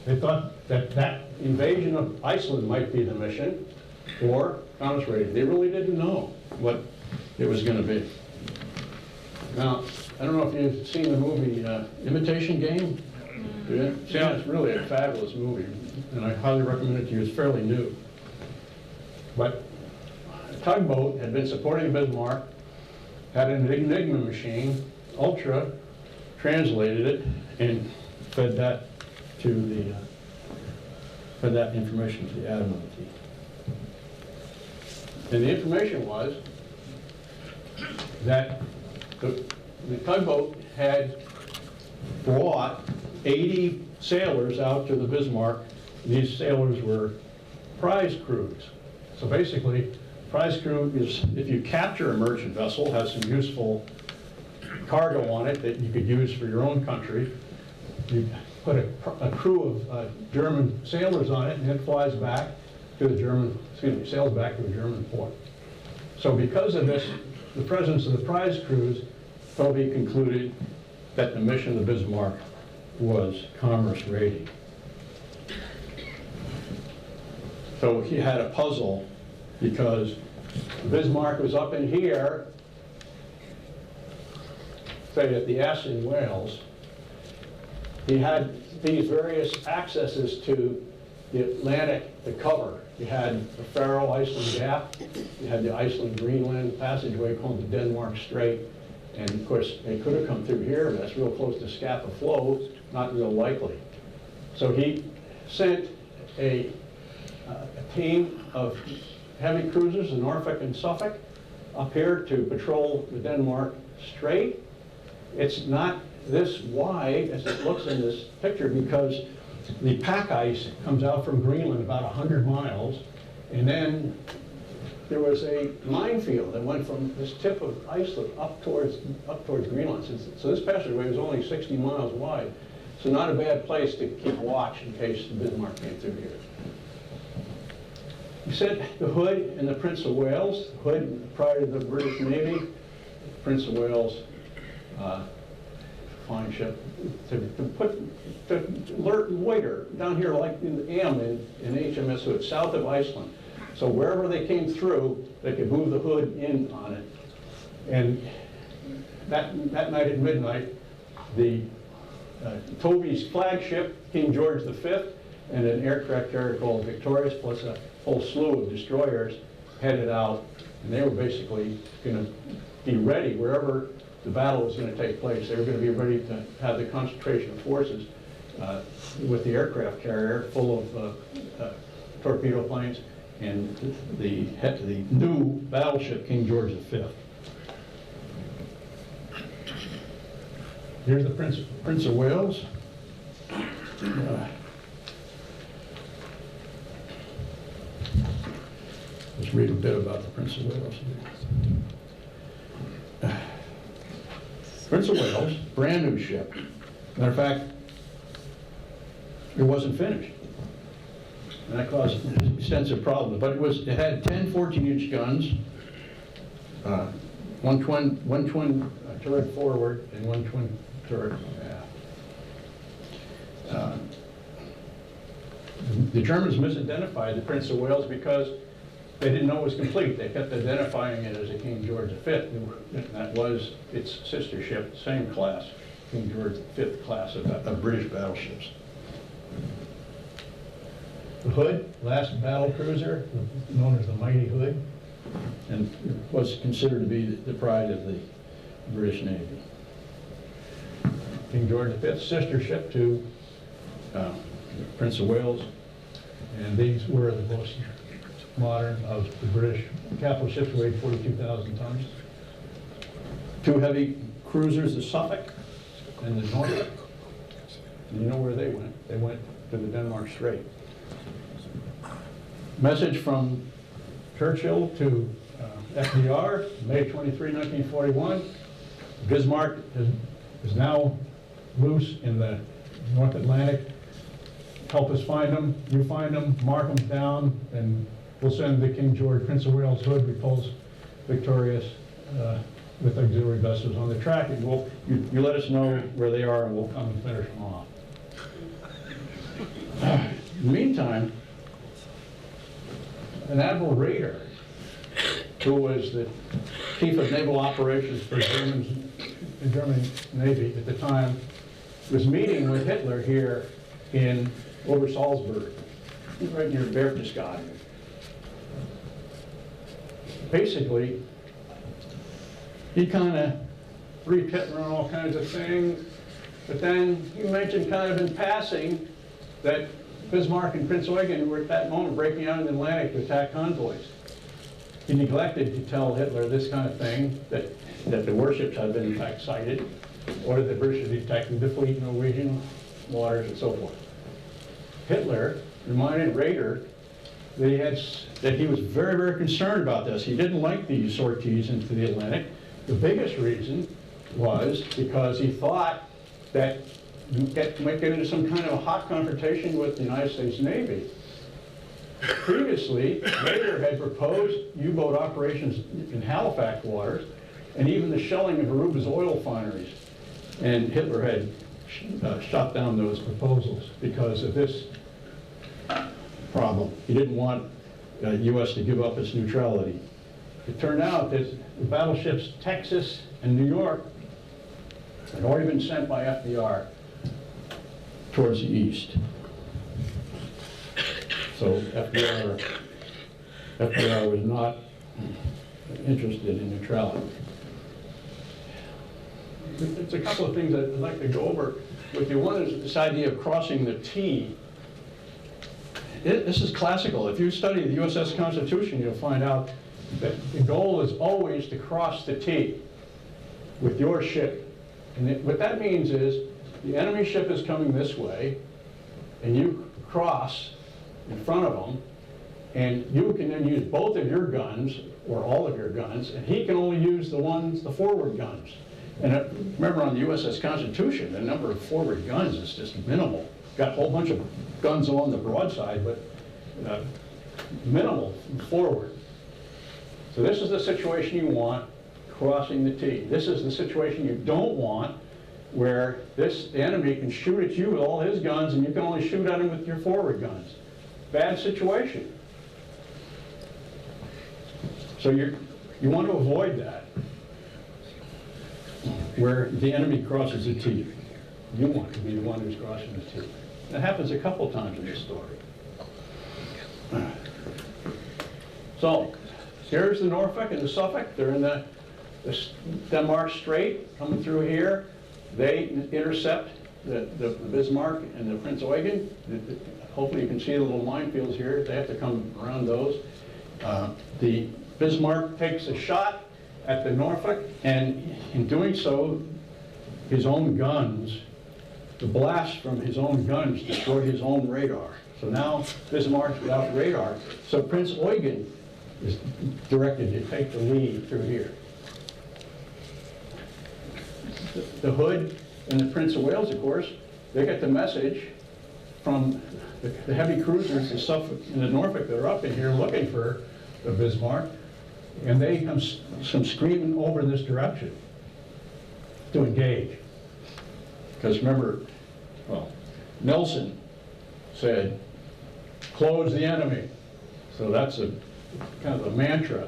Speaker 6: they thought that invasion of Iceland might be the mission, or counter-raiding. They really didn't know what it was going to be. Now, I don't know if you've seen the movie Imitation Game. Yeah, it's really a fabulous movie, and I highly recommend it to you. It's fairly new. But a tugboat had been supporting Bismarck, had an Enigma machine, Ultra, translated it, and fed that information to the Admiralty. And the information was that the tugboat had brought 80 sailors out to the Bismarck. These sailors were prize crews. So basically, prize crew is, if you capture a merchant vessel, has some useful cargo on it that you could use for your own country, you put a crew of German sailors on it, and it flies back to the German, sails back to a German port. So because of this, the presence of the prize crews, Tovey concluded that the mission of the Bismarck was commerce raiding. So he had a puzzle because the Bismarck was up in here, say at the S in Wales. He had these various accesses to the Atlantic to cover. You had the Faroe-Iceland Gap, you had the Iceland-Greenland passageway called the Denmark Strait, and of course they could have come through here, but that's real close to Scapa Flow, not real likely. So he sent a team of heavy cruisers in Norfolk and Suffolk up here to patrol the Denmark Strait. It's not this wide as it looks in this picture because the pack ice comes out from Greenland about 100 miles, and then there was a minefield that went from this tip of Iceland up towards Greenland. So this passageway was only 60 miles wide, so not a bad place to keep watch in case the Bismarck came through here. He sent the Hood and the Prince of Wales. Hood, prior to the British Navy, Prince of Wales, fine ship, to loiter down here like in the AM in HMS Hood, south of Iceland. So wherever they came through, they could move the Hood in on it. And that night at midnight, the Tovey's flagship, King George V, and an aircraft carrier called Victorious, plus a whole slew of destroyers headed out, and they were basically going to be ready wherever the battle was going to take place. They were going to be ready to have the concentration of forces with the aircraft carrier full of torpedo planes and the new battleship King George V. Here's the Prince of Wales. Let's read a bit about the Prince of Wales. Prince of Wales, brand new ship. Matter of fact, it wasn't finished. And that caused extensive problems. But it had 10 14-inch guns, one twin turret forward and one twin turret aft. The Germans misidentified the Prince of Wales because they didn't know it was complete. They kept identifying it as a King George V. That was its sister ship, same class, King George V class of British battleships. The Hood, last battle cruiser, known as the Mighty Hood, and was considered to be the pride of the British Navy. King George V, sister ship to Prince of Wales, and these were the most modern of the British capital ships, weighed 42,000 tons. Two heavy cruisers, the Suffolk and the Norfolk. And you know where they went? They went to the Denmark Strait. Message from Churchill to FDR, May 23, 1941. Bismarck is now loose in the North Atlantic. Help us find them. You find them, mark them down, and we'll send the King George, Prince of Wales Hood, repulse Victorious with auxiliary vessels on the track, and you let us know where they are, and we'll come and finish them off. In the meantime, an Admiral Raeder, who was the chief of naval operations for the German Navy at the time, was meeting with Hitler here in Obersalzberg, right near Berchtesgaden. Basically, he kind of briefed Hitler on all kinds of things, but then he mentioned kind of in passing that Bismarck and Prince Eugen were at that moment breaking out in the Atlantic to attack convoys. he neglected to tell Hitler this kind of thing, that the warships had been in fact sighted, or that the British had detected the fleet in Norwegian waters and so forth. Hitler reminded Raeder that he was very, very concerned about this. He didn't like these sorties into the Atlantic. The biggest reason was because he thought that you might get into some kind of a hot confrontation with the United States Navy. Previously, Raeder had proposed U-boat operations in Halifax waters, and even the shelling of Aruba's oil refineries. And Hitler had shot down those proposals because of this problem. He didn't want the U.S. to give up its neutrality. It turned out that the battleships Texas and New York had already been sent by FDR towards the east. So FDR was not interested in neutrality. There's a couple of things I'd like to go over with you. One is this idea of crossing the T. This is classical. If you study the USS Constitution, you'll find out that the goal is always to cross the T with your ship. And what that means is the enemy ship is coming this way, and you cross in front of them, and you can then use both of your guns, or all of your guns, and he can only use the forward guns. And remember, on the USS Constitution, the number of forward guns is just minimal. Got a whole bunch of guns along the broadside, but minimal forward. So this is the situation you want, crossing the T. This is the situation you don't want, where the enemy can shoot at you with all his guns, and you can only shoot at him with your forward guns. Bad situation. So you want to avoid that, where the enemy crosses the T. You want to be the one who's crossing the T. That happens a couple times in this story. So here's the Norfolk and the Suffolk. They're in the Denmark Strait, coming through here. They intercept the Bismarck and the Prince Eugen. Hopefully you can see the little minefields here. They have to come around those. The Bismarck takes a shot at the Norfolk, and in doing so, his own guns, the blast from his own guns destroyed his own radar. So now Bismarck's without radar. So Prince Eugen is directed to take the lead through here. The Hood and the Prince of Wales, of course, they get the message from the heavy cruisers, the Suffolk and the Norfolk, that are up in here looking for the Bismarck, and they come screaming over this direction to engage. Because remember, well, Nelson said, close the enemy. So that's a kind of a mantra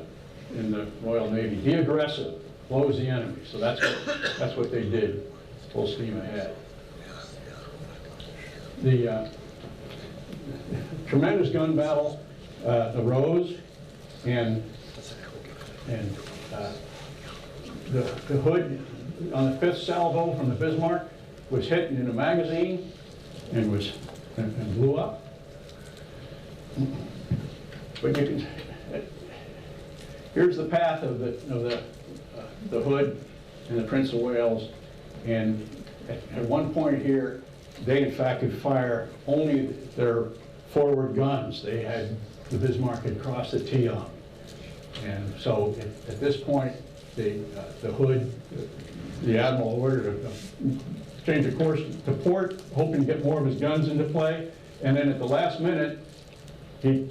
Speaker 6: in the Royal Navy. Be aggressive, close the enemy. So that's what they did, full steam ahead. The tremendous gun battle arose, and the Hood on the 5th salvo from the Bismarck was hit in a magazine and blew up. But you can, here's the path of the Hood and the Prince of Wales, and at one point here, they in fact could fire only their forward guns. They had, the Bismarck had crossed the T on. And so at this point, the Hood, the Admiral ordered to change the course to port, hoping to get more of his guns into play. And then at the last minute, he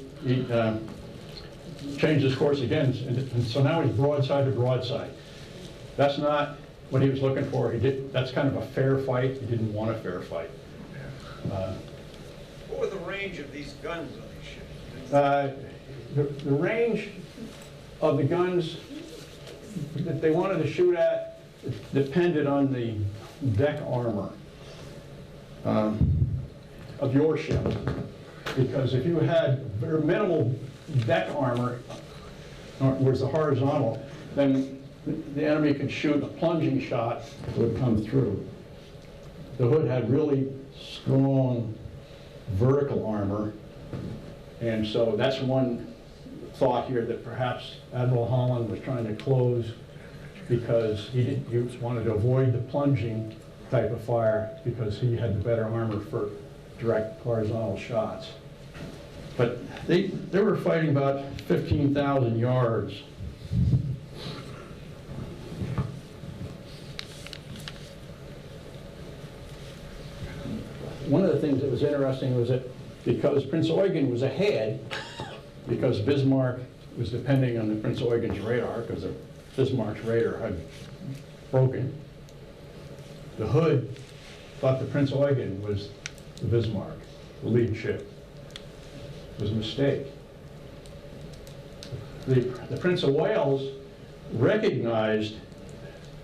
Speaker 6: changed his course again. And so now he's broadside to broadside. That's not what he was looking for. That's kind of a fair fight. He didn't want a fair fight.
Speaker 2: What was the range of these guns on these ships?
Speaker 6: The range of the guns that they wanted to shoot at depended on the deck armor of your ship. Because if you had very minimal deck armor, whereas the horizontal, then the enemy could shoot a plunging shot that would come through. The Hood had really strong vertical armor, and so that's one thought here that perhaps Admiral Holland was trying to close because he wanted to avoid the plunging type of fire because he had the better armor for direct horizontal shots. But they were fighting about 15,000 yards. One of the things that was interesting was that because Prince Eugen was ahead, because Bismarck was depending on the Prince Eugen's radar, because the Bismarck's radar had broken, the Hood thought the Prince Eugen was the Bismarck, the lead ship. It was a mistake. The Prince of Wales recognized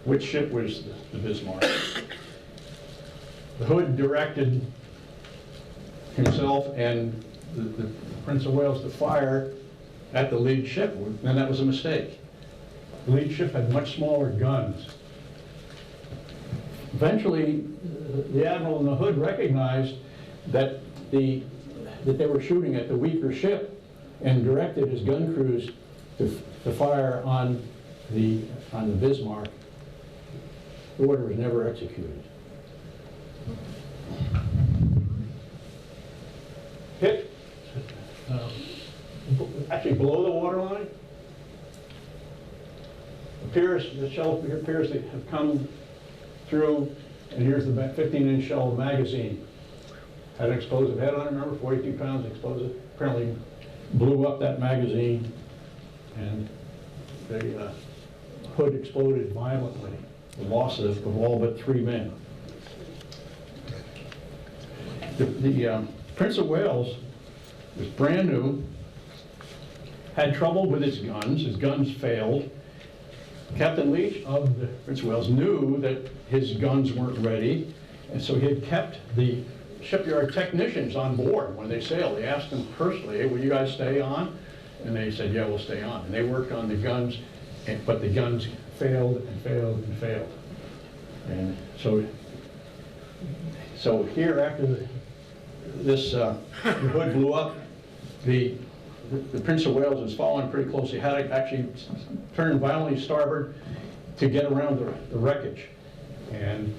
Speaker 6: which ship was the Bismarck. The Hood directed himself and the Prince of Wales to fire at the lead ship, and that was a mistake. The lead ship had much smaller guns. Eventually, the Admiral and the Hood recognized that they were shooting at the weaker ship and directed his gun crews to fire on the Bismarck. The order was never executed. Hit, actually below the waterline, the shell appears to have come through, and here's the 15-inch shell magazine. Had an explosive head on it, remember, 42 pounds explosive. Apparently blew up that magazine, and the Hood exploded violently. The loss of all but 3 men. The Prince of Wales was brand new, had trouble with his guns failed. Captain Leach of the Prince of Wales knew that his guns weren't ready, and so he had kept the shipyard technicians on board when they sailed. They asked them personally, hey, will you guys stay on? And they said, yeah, we'll stay on. And they worked on the guns, but the guns failed and failed and failed. And so here, after this the Hood blew up, the Prince of Wales was following pretty closely, had to actually turn violently starboard to get around the wreckage, and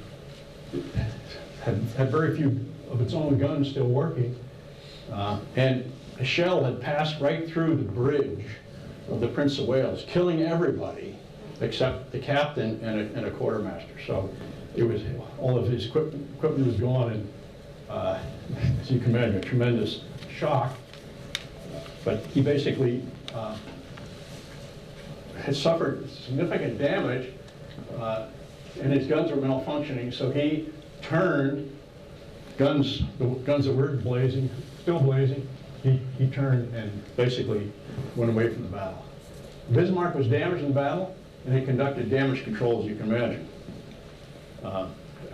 Speaker 6: had very few of its own guns still working, and a shell had passed right through the bridge of the Prince of Wales, killing everybody except the captain and a quartermaster. So it was, all of his equipment was gone, and as you can imagine, a tremendous shock. But he basically had suffered significant damage, and his guns were malfunctioning, so he turned the guns that were blazing, still blazing, he turned and basically went away from the battle. Bismarck was damaged in the battle, and he conducted damage control, as you can imagine.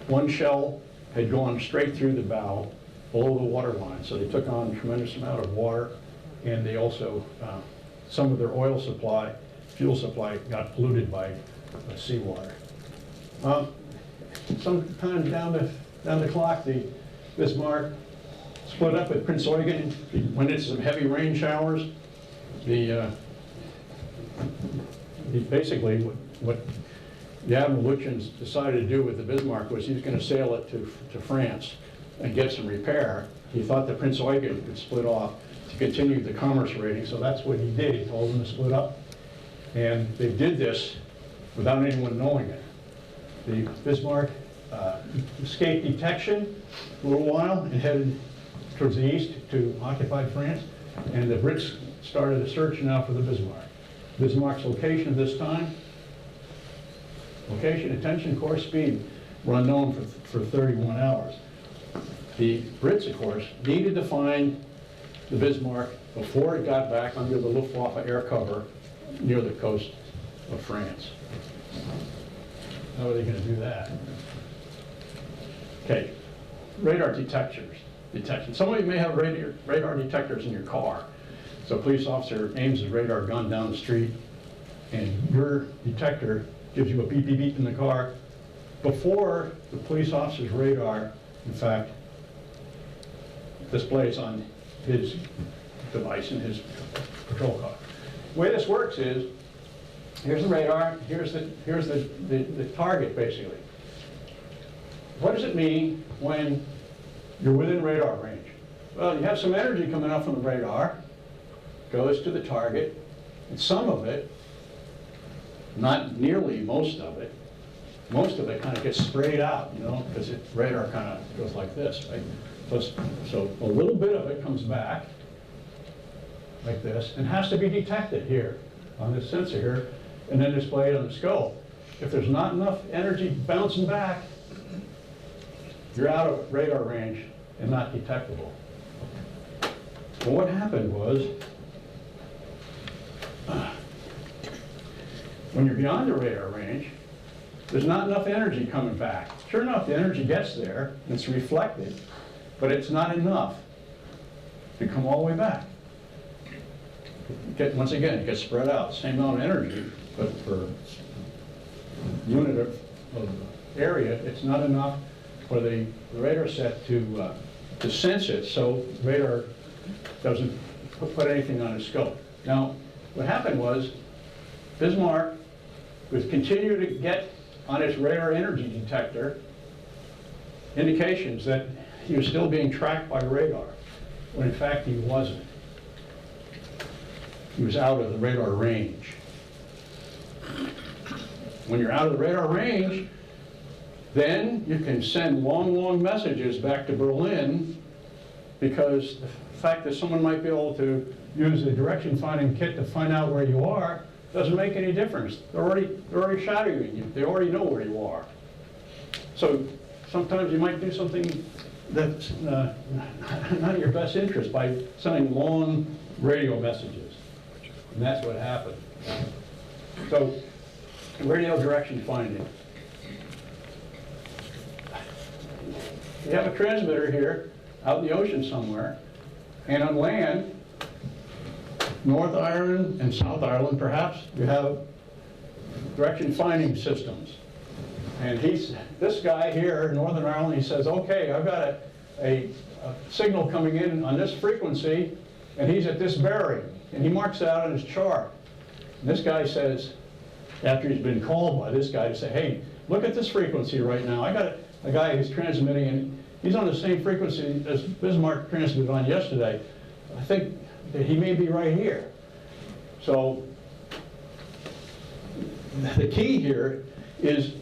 Speaker 6: One shell had gone straight through the bow, below the water line, so they took on a tremendous amount of water, and they also, some of their oil supply, fuel supply, got polluted by seawater. Sometime down the clock, the Bismarck split up with Prince Eugen. He went into some heavy rain showers. Basically, what the Admiral Lutyens decided to do with the Bismarck was he was going to sail it to France and get some repair. He thought that Prince Eugen could split off to continue the commerce rating, so that's what he did. He told them to split up, and they did this without anyone knowing it. The Bismarck escaped detection for a little while and headed towards the east to occupied France, and the Brits started a search now for the Bismarck. Bismarck's location at this time, location, attention, course, speed, were unknown for 31 hours. The Brits, of course, needed to find the Bismarck before it got back under the Luftwaffe air cover near the coast of France. How are they going to do that? Okay, radar detection. Some of you may have radar detectors in your car. So a police officer aims his radar gun down the street, and your detector gives you a beep, beep, beep in the car before the police officer's radar, in fact, displays on his device in his patrol car. The way this works is, here's the radar, here's the target, basically. What does it mean when you're within radar range? Well, you have some energy coming up from the radar, goes to the target, and some of it, not nearly most of it kind of gets sprayed out, you know, because radar kind of goes like this, right? So a little bit of it comes back, like this, and has to be detected here, on this sensor here, and then displayed on the scope. If there's not enough energy bouncing back, you're out of radar range and not detectable. Well, what happened was, when you're beyond the radar range, there's not enough energy coming back. Sure enough, the energy gets there, and it's reflected, but it's not enough to come all the way back. Once again, it gets spread out, same amount of energy, but for unit of area, it's not enough for the radar set to sense it, so radar doesn't put anything on its scope. Now, what happened was, Bismarck was continuing to get on its radar energy detector indications that he was still being tracked by radar, when in fact he wasn't. He was out of the radar range. When you're out of the radar range, then you can send long messages back to Berlin, because the fact that someone might be able to use the direction finding kit to find out where you are doesn't make any difference. They're already shadowing you. They already know where you are. So sometimes you might do something that's not in your best interest by sending long radio messages. And that's what happened. So radio direction finding. You have a transmitter here out in the ocean somewhere, and on land, North Ireland and South Ireland perhaps, you have direction finding systems. And this guy here in Northern Ireland, he says, okay, I've got a signal coming in on this frequency, and he's at this bearing. And he marks that out on his chart. And this guy says, after he's been called by this guy to say, hey, look at this frequency right now. I got a guy who's transmitting, and he's on the same frequency as Bismarck transmitted on yesterday. I think that he may be right here. So the key here is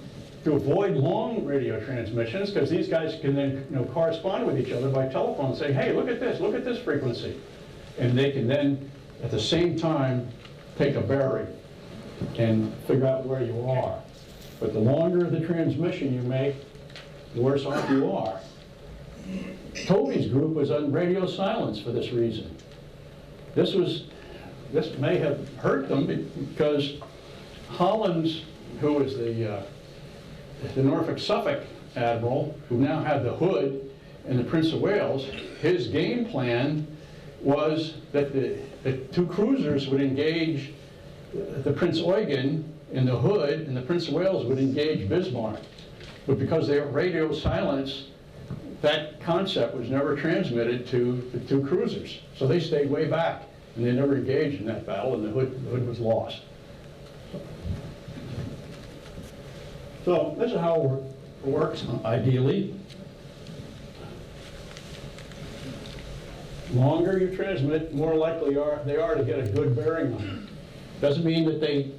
Speaker 6: to avoid long radio transmissions, because these guys can then correspond with each other by telephone, saying, hey, look at this frequency. And they can then, at the same time, take a bearing and figure out where you are. But the longer the transmission you make, the worse off you are. Toby's group was on radio silence for this reason. This may have hurt them, because Hollands, who was the Norfolk-Suffolk admiral, who now had the Hood and the Prince of Wales, his game plan was that the two cruisers would engage the Prince Eugen in the Hood, and the Prince of Wales would engage Bismarck. But because they were radio silence, that concept was never transmitted to the two cruisers. So they stayed way back, and they never engaged in that battle, and the Hood was lost. So this is how it works, ideally. Longer you transmit, more likely they are to get a good bearing on it. Doesn't mean that they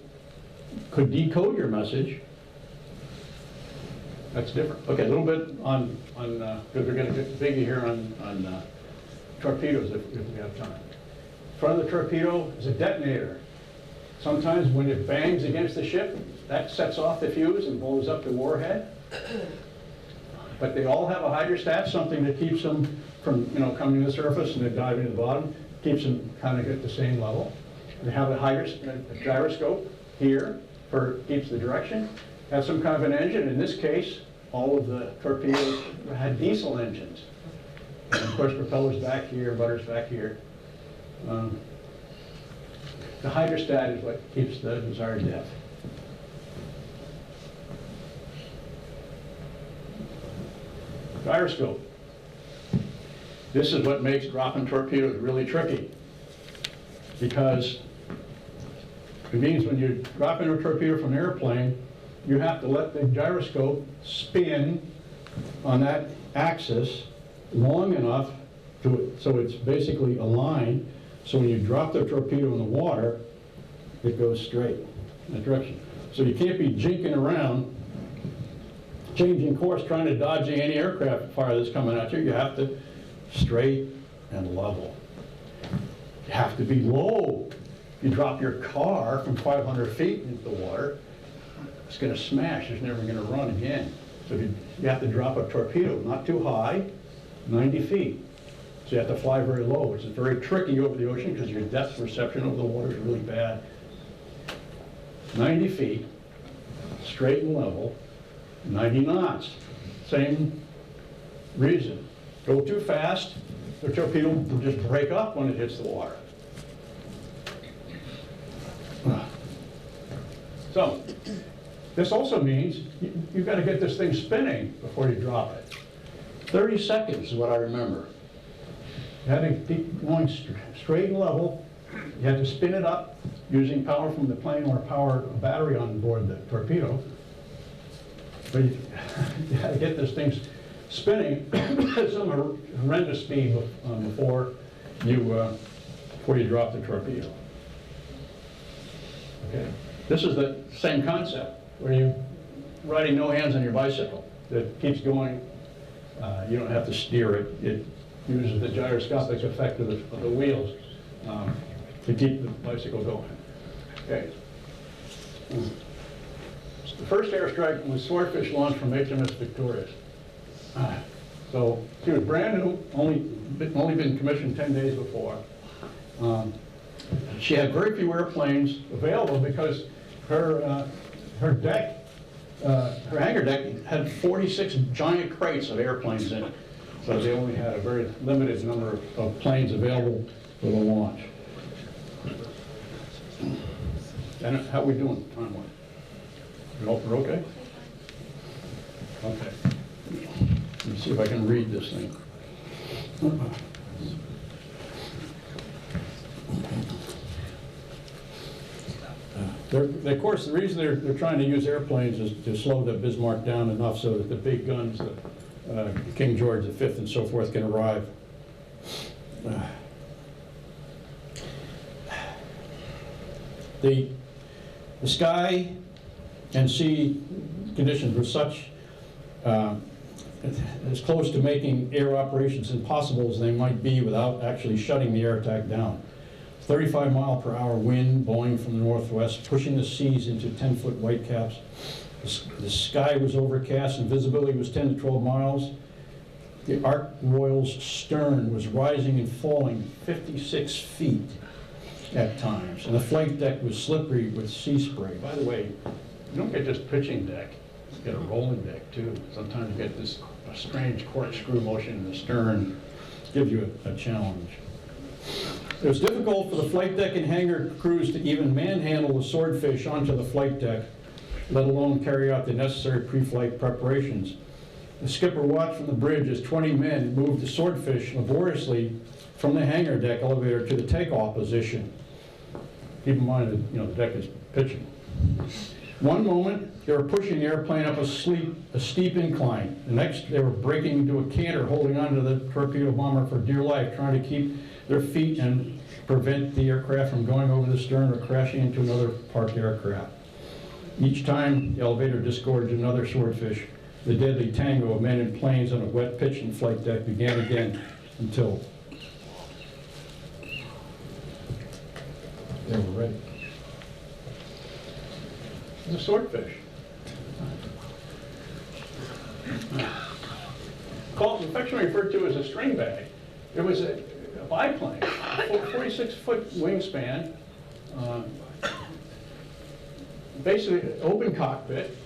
Speaker 6: could decode your message. That's different. Okay, a little bit on because we're going to get biggie here on torpedoes if we have time. In front of the torpedo is a detonator. Sometimes when it bangs against the ship, that sets off the fuse and blows up the warhead. But they all have a hydrostat, something that keeps them from coming to the surface and then diving to the bottom, keeps them kind of at the same level. They have a gyroscope here keeps the direction. Have some kind of an engine. In this case, all of the torpedoes had diesel engines. And of course, propellers back here, rudders back here. The hydrostat is what keeps the desired depth. Gyroscope. This is what makes dropping torpedoes really tricky, because It means when you drop in a torpedo from an airplane, you have to let the gyroscope spin on that axis long enough so it's basically aligned, so when you drop the torpedo in the water, it goes straight in that direction. So you can't be jinking around, changing course, trying to dodge the anti-aircraft fire that's coming at you. You have to straight and level. You have to be low. You drop your car from 500 feet into the water, it's going to smash. It's never going to run again. So you have to drop a torpedo, not too high, 90 feet. So you have to fly very low, which is very tricky over the ocean because your depth perception over the water is really bad. 90 feet, straight and level, 90 knots. Same reason. Go too fast, the torpedo will just break up when it hits the water. So, this also means you've got to get this thing spinning before you drop it. 30 seconds is what I remember. You had to keep going straight and level. You had to spin it up using power from the plane or power a battery on board the torpedo. But you had to get this thing spinning at some horrendous speed before you drop the torpedo. Okay. This is the same concept where you're riding no hands on your bicycle that keeps going. You don't have to steer it. It uses the gyroscopic effect of the wheels to keep the bicycle going. Okay. The first airstrike was Swordfish launched from HMS Victorious. So she was brand new, only been commissioned 10 days before. She had very few airplanes available because her deck, her hangar deck had 46 giant crates of airplanes in it. So they only had a very limited number of planes available for the launch. And how are we doing time-wise? We're okay? Okay. Let me see if I can read this thing. Of course, the reason they're trying to use airplanes is to slow the Bismarck down enough so that the big guns, King George V and so forth, can arrive. The sky and sea conditions were such as close to making air operations impossible as they might be without actually shutting the air attack down. 35-mile-per-hour wind blowing from the northwest, pushing the seas into 10-foot whitecaps. The sky was overcast and visibility was 10 to 12 miles. The Ark Royal's stern was rising and falling 56 feet at times, and the flight deck was slippery with sea spray. By the way, you don't get just pitching deck, you get a rolling deck too. Sometimes you get this strange corkscrew motion in the stern, gives you a challenge. It was difficult for the flight deck and hangar crews to even manhandle the Swordfish onto the flight deck, let alone carry out the necessary pre-flight preparations. The skipper watched from the bridge as 20 men moved the Swordfish laboriously from the hangar deck elevator to the takeoff position. Keep in mind that the deck is pitching. One moment, they were pushing the airplane up a steep incline. The next, they were braking into a canter, holding onto the torpedo bomber for dear life, trying to keep their feet and prevent the aircraft from going over the stern or crashing into another parked aircraft. Each time the elevator disgorged another Swordfish, the deadly tango of men in planes on a wet pitching flight deck began again until they were ready. The Swordfish. Affectionately referred to as a string bag. It was a biplane, 46-foot wingspan, basically an open cockpit.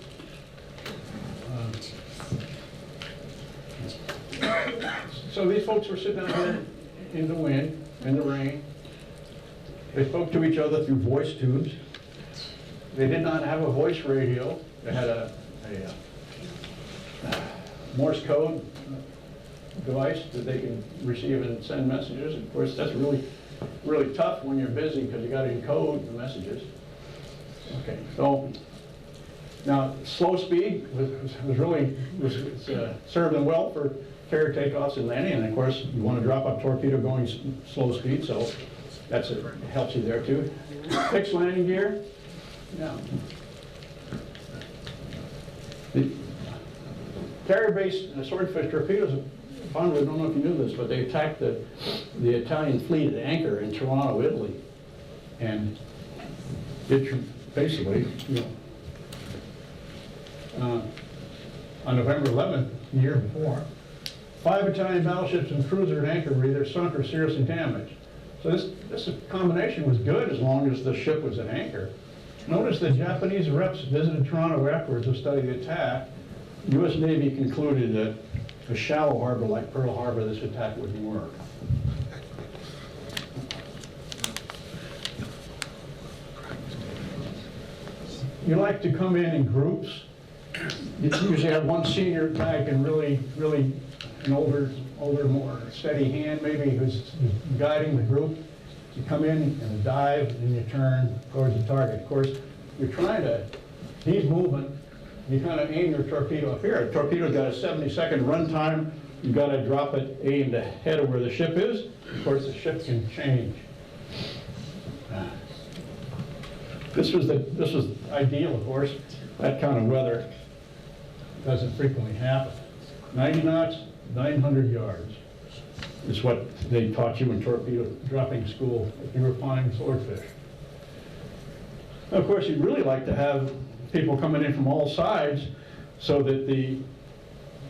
Speaker 6: So these folks were sitting out here in the wind, in the rain. They spoke to each other through voice tubes. They did not have a voice radio. They had a Morse code device that they can receive and send messages. Of course, that's really tough when you're busy because you got to encode the messages. Okay, so now slow speed served them well for carrier takeoffs and landing, and of course you want to drop a torpedo going slow speed, so that's it helps you there too. Fixed landing gear. Now, the carrier-based swordfish torpedoes, I don't know if you knew this, but they attacked the Italian fleet at anchor in Toronto, Italy, and it basically, on November 11th, the year before, 5 Italian battleships and cruiser at anchor were either sunk or seriously damaged. So this combination was good as long as the ship was at anchor. Notice the Japanese reps visited Toronto afterwards to study the attack. The U.S. Navy concluded that a shallow harbor like Pearl Harbor, this attack wouldn't work. You like to come in groups. You usually have one senior guy can really an older, more steady hand maybe who's guiding the group. You come in and dive and you turn towards the target. Of course, you're trying to, he's moving, you kind of aim your torpedo up here. The torpedo's got a 70-second run time. You've got to drop it aimed ahead of where the ship is. Of course, the ship can change. This was ideal, of course. That kind of weather doesn't frequently happen. 90 knots, 900 yards is what they taught you in torpedo dropping school if you were flying swordfish. Now, of course, you'd really like to have people coming in from all sides so that the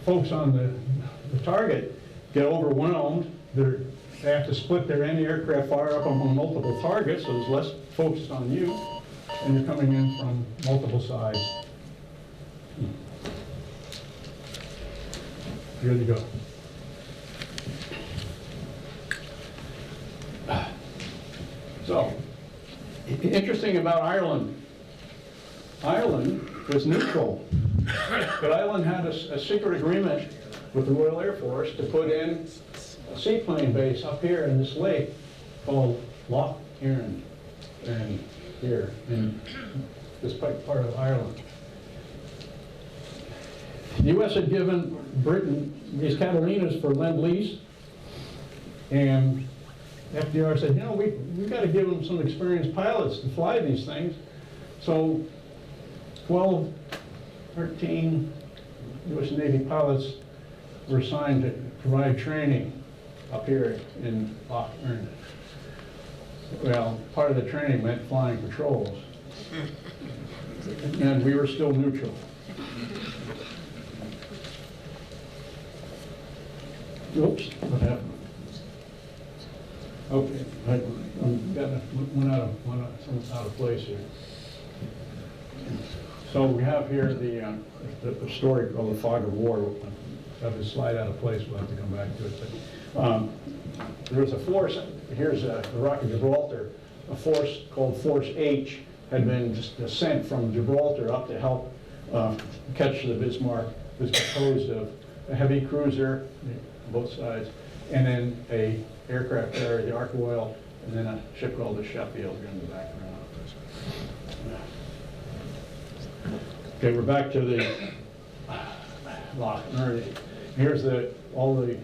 Speaker 6: folks on the target get overwhelmed. They have to split their anti-aircraft fire up among multiple targets, so there's less focus on you, and you're coming in from multiple sides. Here you go. So, interesting about Ireland. Ireland was neutral, but Ireland had a secret agreement with the Royal Air Force to put in a seaplane base up here in this lake called Loch Erin, and here in this part of Ireland. The U.S. had given Britain these Catalinas for Lend-Lease, and FDR said, we've got to give them some experienced pilots to fly these things. So 12, 13 U.S. Navy pilots were assigned to provide training up here in Loch Erin. Well, part of the training meant flying patrols, and we were still neutral. Oops, what happened? Okay, went out of place here. So we have here the story called the Fog of War. I have to slide out of place. We'll have to come back to it. But, there was a force. Here's the Rock of Gibraltar. A force called Force H had been just sent from Gibraltar up to help catch the Bismarck. It was composed of a heavy cruiser, both sides, and then a aircraft carrier, the Ark Royal, and then a ship called the Sheffield here in the background. Okay, we're back to the Loch Erin. Here's all the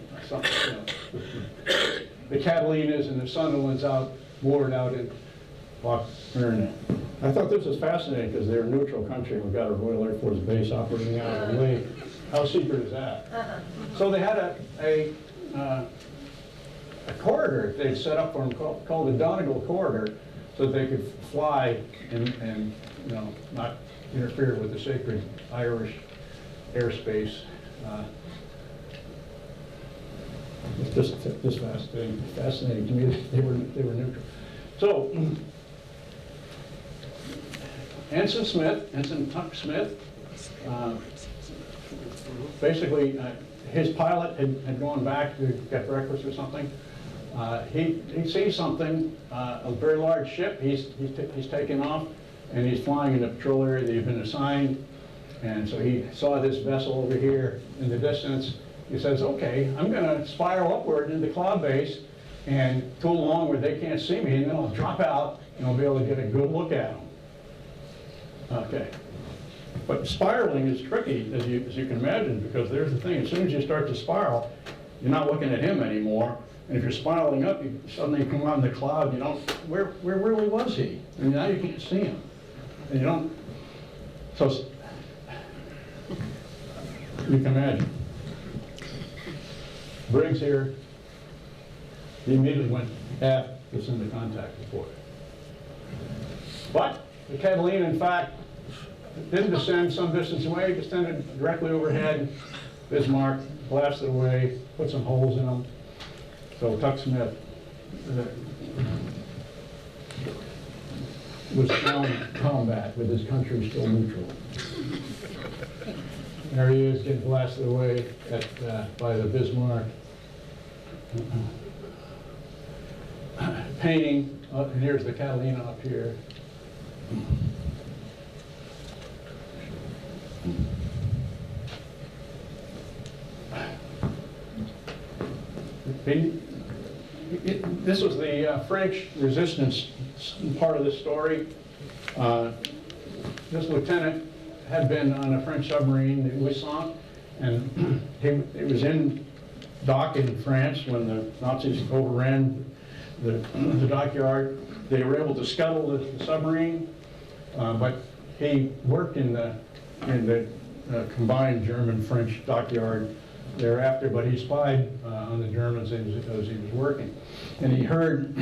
Speaker 6: Catalinas and the Sunderlands moored out in Loch Erin. I thought this was fascinating because they're a neutral country. We've got a Royal Air Force base operating out of the lake. How secret is that? So they had a corridor they'd set up for them called the Donegal Corridor, so that they could fly and not interfere with the sacred Irish airspace. Just fascinating to me that they were neutral. So Ensign Tuck Smith, basically his pilot had gone back to get breakfast or something. He sees something, a very large ship. He's taken off, and he's flying in the patrol area that he'd been assigned. And so he saw this vessel over here in the distance. He says, okay, I'm going to spiral upward into cloud base and go along where they can't see me, and then I'll drop out and I'll be able to get a good look at them. Okay. But spiraling is tricky, as you can imagine, because there's the thing, as soon as you start to spiral, you're not looking at him anymore. And if you're spiraling up, you suddenly come out in the cloud, you don't, where really was he? And now you can't see him. And you don't, so, you can imagine. Briggs here, he immediately went aft to send the contact report. But the Catalina, in fact, didn't descend some distance away, descended directly overhead. Bismarck blasted away, put some holes in them. So Tuck Smith was now in combat with his country still neutral. There he is getting blasted away by the Bismarck. Painting, and here's the Catalina up here. This was the French resistance part of the story. This lieutenant had been on a French submarine, the Ouessant, and he was in dock in France when the Nazis overran the dockyard. They were able to scuttle the submarine, but he worked in the combined German-French dockyard thereafter, but he spied on the Germans as he was working. And he heard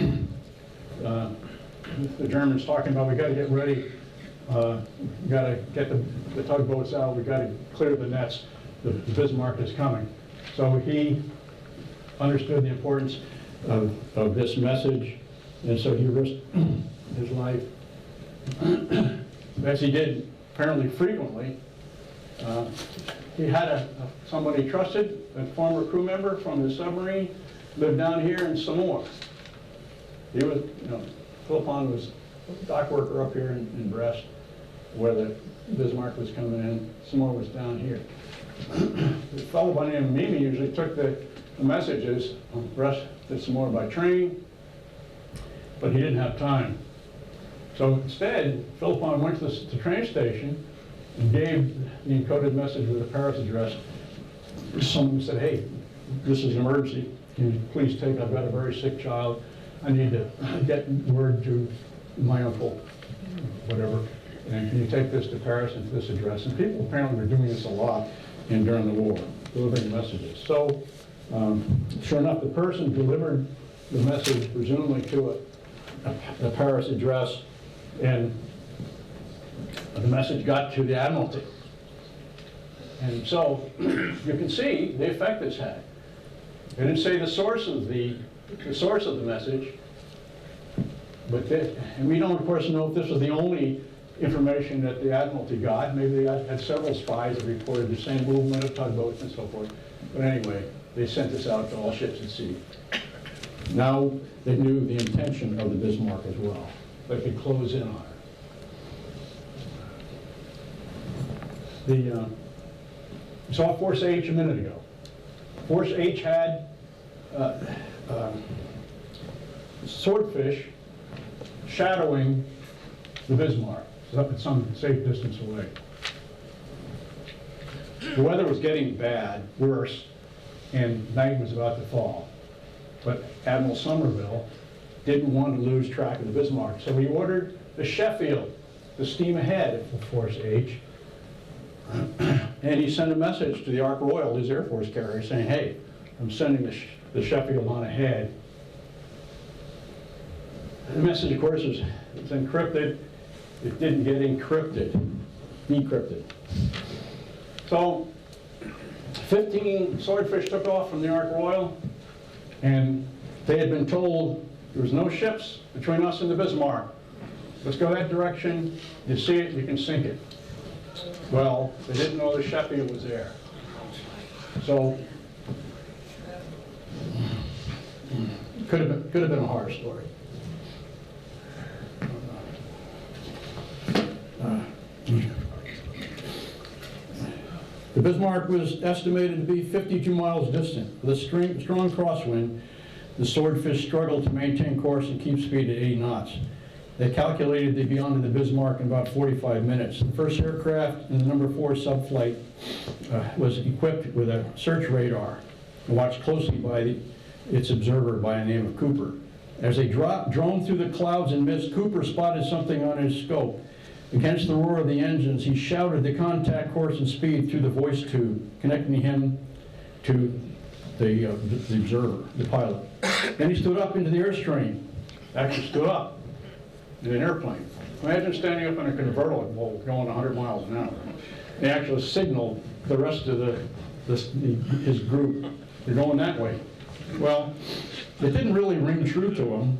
Speaker 6: the Germans talking about, we got to get ready, we got to get the tugboats out, we got to clear the nets, the Bismarck is coming. So he understood the importance of this message, and so he risked his life, as he did apparently frequently. He had somebody trusted, a former crew member from the submarine, lived down here in Samoa. He was, Philippon was a dock worker up here in Brest, where the Bismarck was coming in. Samoa was down here. The fellow by the name of Mimi usually took the messages from Brest to Samoa by train, but he didn't have time. So instead, Philippon went to the train station and gave the encoded message with the Paris address. Someone said, hey, this is an emergency. Can you please take, I've got a very sick child. I need to get word to my uncle, whatever. And can you take this to Paris and to this address? And people apparently were doing this a lot during the war, delivering messages. So sure enough, the person delivered the message, presumably to a Paris address, and the message got to the Admiralty. And so you can see the effect this had. They didn't say the source of the message, but and we don't, of course, know if this was the only information that the Admiralty got. Maybe they had several spies that reported the same movement of tugboats and so forth. But anyway, they sent this out to all ships at sea. Now they knew the intention of the Bismarck as well. They could close in on her. We saw Force H a minute ago. Force H had swordfish shadowing the Bismarck. It's up at some safe distance away. The weather was getting bad, worse, and night was about to fall. But Admiral Somerville didn't want to lose track of the Bismarck, so he ordered the Sheffield to steam ahead of Force H. And he sent a message to the Ark Royal, his Air Force carrier, saying, hey, I'm sending the Sheffield on ahead. The message, of course, was encrypted. It didn't get encrypted, decrypted. So 15 swordfish took off from the Ark Royal, and they had been told there was no ships between us and the Bismarck. Let's go that direction. You see it, you can sink it. Well, they didn't know the Sheffield was there. So could have been a horror story. The Bismarck was estimated to be 52 miles distant. With a strong crosswind, the swordfish struggled to maintain course and keep speed at 80 knots. They calculated they'd be onto the Bismarck in about 45 minutes. The first aircraft in the number 4 subflight was equipped with a search radar, watched closely by its observer by the name of Cooper. As they droned through the clouds and mist, Cooper spotted something on his scope. Against the roar of the engines, he shouted the contact course and speed through the voice tube, connecting him to the observer, the pilot. Then he stood up into the airstream. Actually stood up in an airplane. Imagine standing up in a convertible going 100 miles an hour. They actually signaled the rest of his group, they're going that way. Well, it didn't really ring true to him.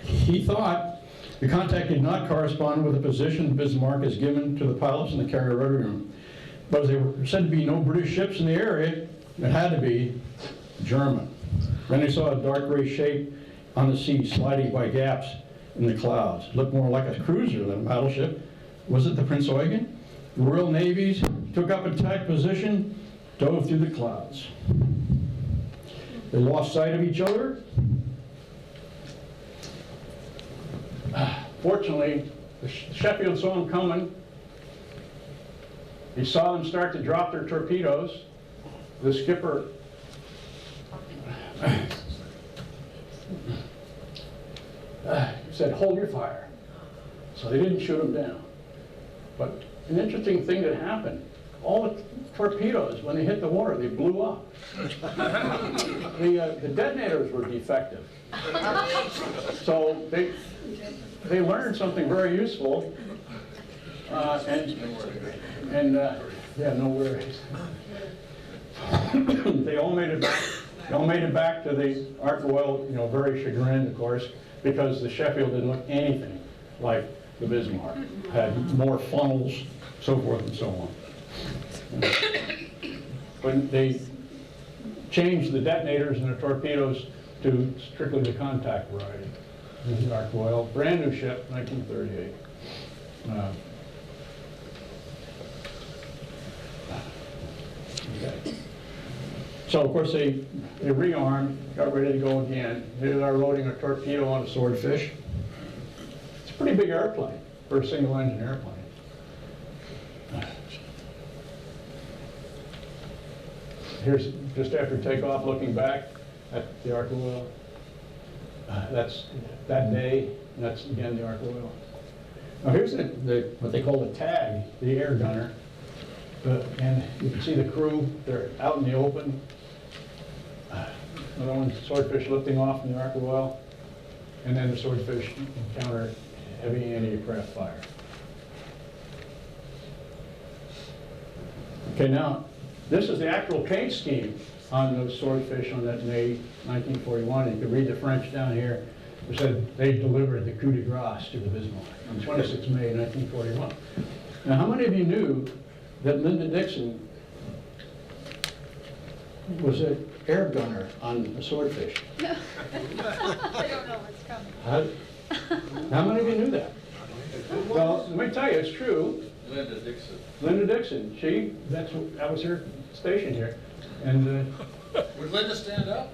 Speaker 6: He thought the contact did not correspond with the position Bismarck has given to the pilots in the carrier rudder room. But as there were said to be no British ships in the area, it had to be German. Then they saw a dark gray shape on the sea sliding by gaps in the clouds. It looked more like a cruiser than a battleship. Was it the Prince Eugen? The Royal Navies took up attack position, dove through the clouds. They lost sight of each other. Fortunately, the Sheffield saw them coming. He saw them start to drop their torpedoes. The skipper said, "Hold your fire." So they didn't shoot them down. But an interesting thing that happened, all the torpedoes, when they hit the water, they blew up. The detonators were defective. So they learned something very useful. Yeah, no worries. They all made it back. They all made it back to the Ark Royal, very chagrined, of course, because the Sheffield didn't look anything like the Bismarck. Had more funnels, so forth and so on. When they changed the detonators and the torpedoes to strictly the contact variety. This is the Ark Royal, brand new ship, 1938. Okay. So of course they rearmed, got ready to go again. Here they are loading a torpedo on a Swordfish. It's a pretty big airplane for a single engine airplane. Here's just after takeoff, looking back at the Ark Royal. That's that day, and that's again the Ark Royal. Now here's what they call the tag, the air gunner. And you can see the crew, they're out in the open. Another one, Swordfish lifting off from the Ark Royal. And then the Swordfish encounter heavy anti-aircraft fire. Okay, now, this is the actual paint scheme on those Swordfish on that May 1941. And you can read the French down here. It said they delivered the coup de grace to the Bismarck on 26 May 1941. Now, how many of you knew that Linda Dixon was an air gunner on a Swordfish?
Speaker 7: No. I don't know what's coming.
Speaker 6: How many of you knew that? Well, let me tell you, it's true.
Speaker 2: Linda Dixon.
Speaker 6: Linda Dixon, that was her station here. And
Speaker 2: Would Linda stand up?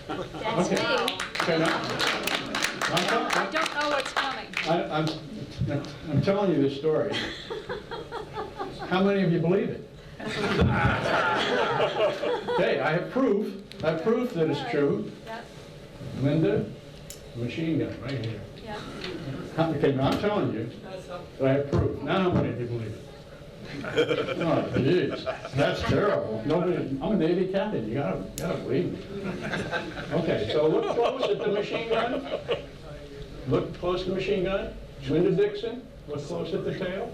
Speaker 7: That's
Speaker 6: Okay.
Speaker 7: me.
Speaker 6: okay, now,
Speaker 7: I don't know what's coming.
Speaker 6: I'm telling you this story. How many of you believe it? Okay, I have proof. I have proof that it's true.
Speaker 7: Yep.
Speaker 6: Linda, machine gun, right here.
Speaker 7: Yep.
Speaker 6: Okay, now I'm telling you that I have proof. Now how many of you believe it? Oh, jeez, that's terrible. Nobody. I'm a Navy captain. You gotta believe me. Okay, so look close at the machine gun. Look close at the machine gun. Linda Dixon. Look close at the tail.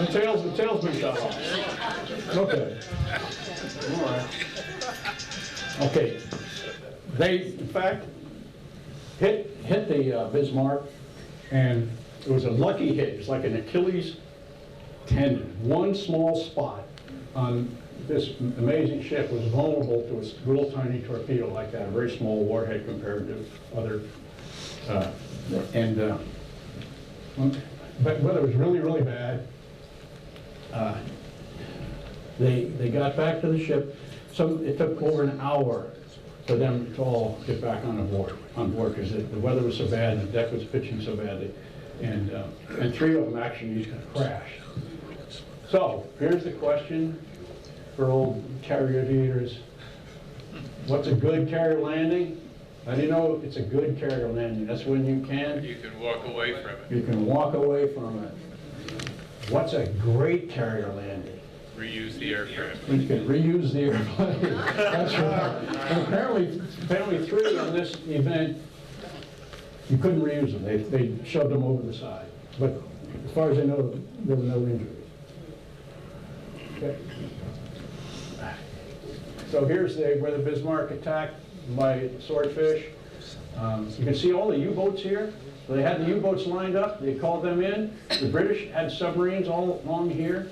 Speaker 6: The tail's been shot off. Okay. All right. Okay. They, in fact, hit the Bismarck, and it was a lucky hit. It's like an Achilles tendon. One small spot on this amazing ship was vulnerable to a little tiny torpedo like that, a very small warhead compared to other, but weather was really, really bad. They got back to the ship. It took over an hour for them to all get back on board because the weather was so bad and the deck was pitching so badly. And 3 of them actually crashed. So here's the question for old carrier aviators. What's a good carrier landing? How do you know it's a good carrier landing? That's when you can
Speaker 2: walk away from it.
Speaker 6: You can walk away from it. What's a great carrier landing?
Speaker 2: Reuse the aircraft.
Speaker 6: You can reuse the airplane. That's right. And apparently 3 on this event, you couldn't reuse them. They shoved them over the side. But as far as I know, there were no injuries. Okay. So here's where the Bismarck attacked by swordfish. You can see all the U-boats here. So they had the U-boats lined up. They called them in. The British had submarines all along here,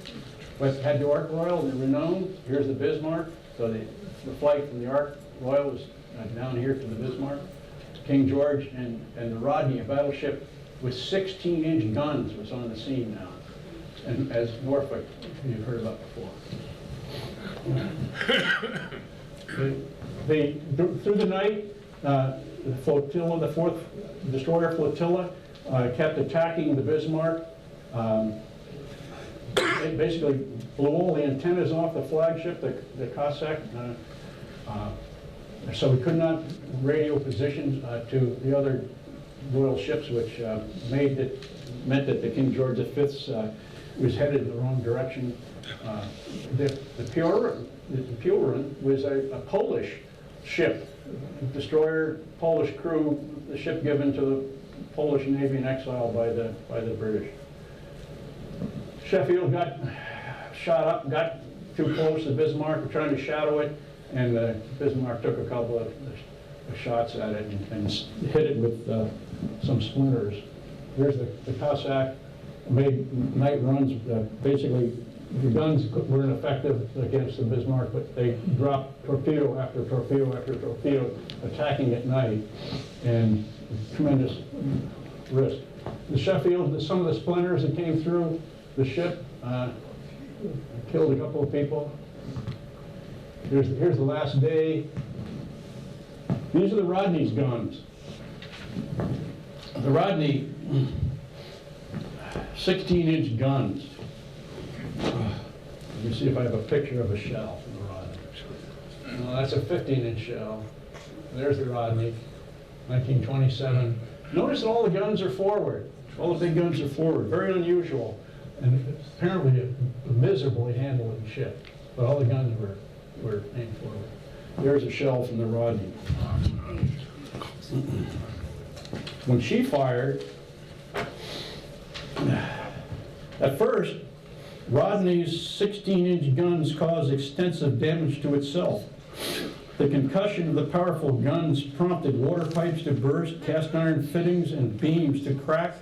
Speaker 6: but had the Ark Royal and the Renown. Here's the Bismarck. So the flight from the Ark Royal was down here to the Bismarck. King George and the Rodney, a battleship with 16-inch guns, was on the scene now. And as Norfolk, you've heard about before. Through the night, the flotilla, the 4th destroyer flotilla, kept attacking the Bismarck. They basically blew all the antennas off the flagship, the Cossack, so we could not radio positions to the other royal ships, which meant that the King George V was headed in the wrong direction. The Purin was a Polish ship, destroyer, Polish crew, the ship given to the Polish Navy in exile by the British. Sheffield got shot up, got too close to Bismarck, trying to shadow it, and Bismarck took a couple of shots at it and hit it with some splinters. Here's the Cossack, made night runs. Basically, the guns were ineffective against the Bismarck, but they dropped torpedo after torpedo after torpedo, attacking at night, and tremendous risk. The Sheffield, some of the splinters that came through the ship killed a couple of people. Here's the last day. These are the Rodney's guns. The Rodney 16-inch guns. Let me see if I have a picture of a shell from the Rodney. No, that's a 15-inch shell. There's the Rodney, 1927. Notice that all the guns are forward. All the big guns are forward. Very unusual. And apparently a miserably handled ship. But all the guns were aimed forward. There's a shell from the Rodney. When she fired, at first, Rodney's 16-inch guns caused extensive damage to itself. The concussion of the powerful guns prompted water pipes to burst, cast iron fittings and beams to crack,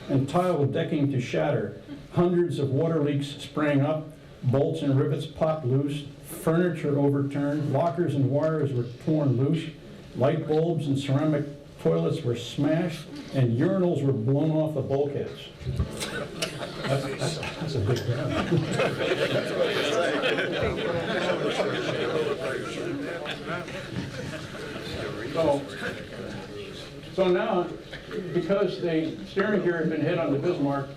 Speaker 6: and tile decking to shatter. Hundreds of water leaks sprang up, bolts and rivets popped loose, furniture overturned, lockers and wires were torn loose, light bulbs and ceramic toilets were smashed, and urinals were blown off the bulkheads. That's a big So now, because the steering gear had been hit on the Bismarck,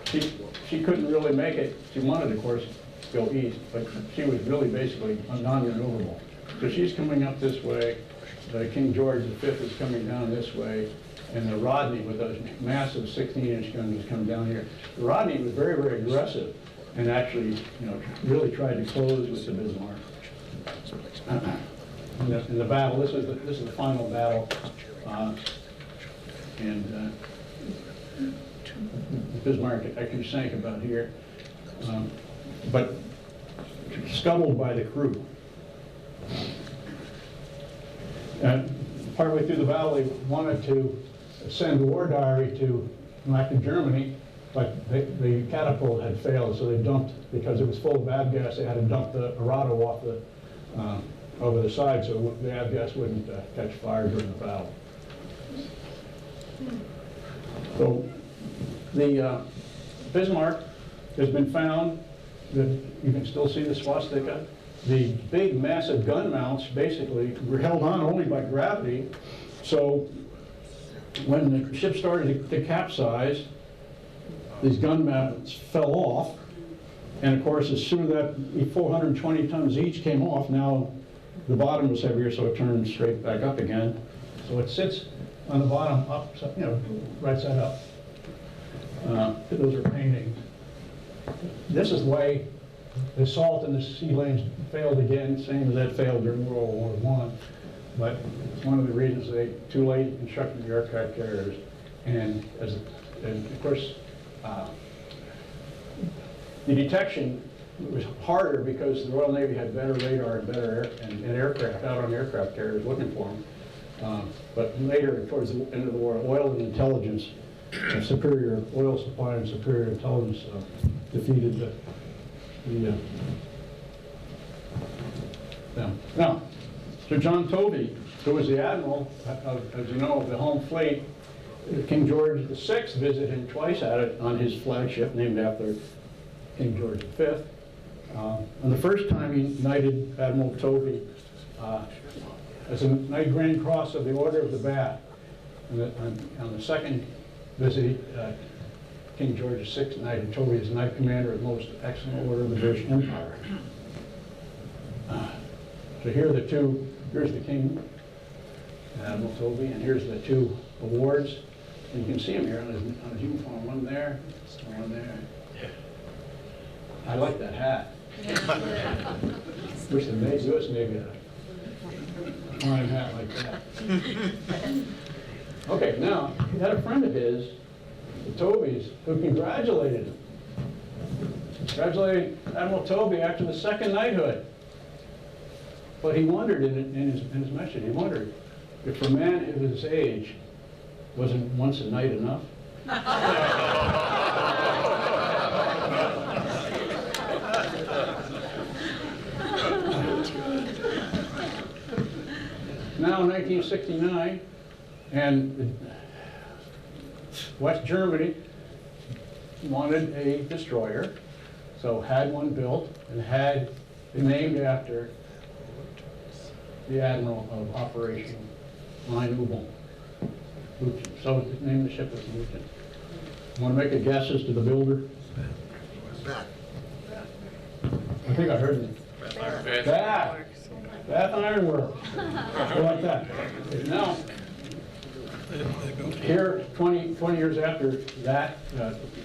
Speaker 6: she couldn't really make it. She wanted, of course, to go east, but she was really basically non-renewable. So she's coming up this way. The King George V is coming down this way, and the Rodney with those massive 16-inch guns is coming down here. The Rodney was very, very aggressive, and actually, really tried to close with the Bismarck. In the battle, this is the final battle, and Bismarck actually sank about here, but scuttled by the crew. And partway through the battle, they wanted to send a war diary back to Germany, but the catapult had failed, so they dumped, because it was full of avgas, they had to dump the Arado off the, over the side so the avgas wouldn't catch fire during the battle. So the Bismarck has been found, that you can still see the swastika. The big massive gun mounts basically were held on only by gravity, so when the ship started to capsize, these gun mounts fell off, and of course as soon as that 420 tons each came off, now the bottom was heavier, so it turned straight back up again. So it sits on the bottom up, you know, right side up. Those are paintings. This is why the salt in the sea lanes failed again, same as that failed during World War I. But it's one of the reasons they too late constructed the aircraft carriers. And of course, the detection was harder because the Royal Navy had better radar and better aircraft out on aircraft carriers looking for them. But later, towards the end of the war, oil and intelligence, superior oil supply and superior intelligence defeated them. Now, Sir John Tovey, who was the admiral, as you know, of the home fleet, King George VI visited him twice at it on his flagship, named after King George V. And the first time he knighted Admiral Tovey as a Knight Grand Cross of the Order of the Bath. And on the second visit, King George VI knighted Tovey as Knight Commander of the Most Excellent Order of the British Empire. So here are the two, here's the King, Admiral Tovey, and here's the two awards. And you can see him here on his uniform, one there, and one there. I like that hat. Wish they made us maybe a prime hat like that. Okay, now, he had a friend of his, the Toveys, who congratulated him. Congratulated Admiral Tovey after the second knighthood. But he wondered in his message, he wondered if for a man of his age, wasn't once a knight enough? Now 1969, and West Germany wanted a destroyer, so had one built and had it named after the admiral of Operation Line Ubel. So the name of the ship was Luton. Want to make a guess as to the builder? I think I heard it. Bath Iron Works. I like that. Now, here, 20 years after that,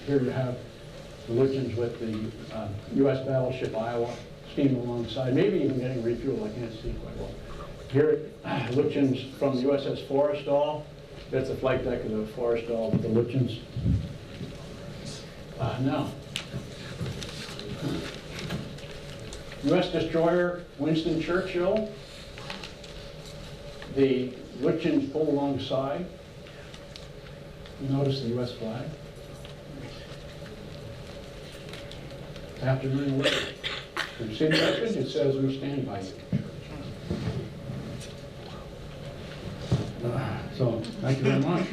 Speaker 6: here you have the Lutjens with the U.S. Battleship Iowa steaming alongside, maybe even getting refueled. I can't see quite well. Here, Lutjens from the USS Forrestal. That's the flight deck of the Forrestal with the Lutjens. Now, U.S. destroyer Winston Churchill. The Lutjens pull alongside. You notice the U.S. flag. After 9/11. You see the message? It says, "We stand by you." So, thank you very much.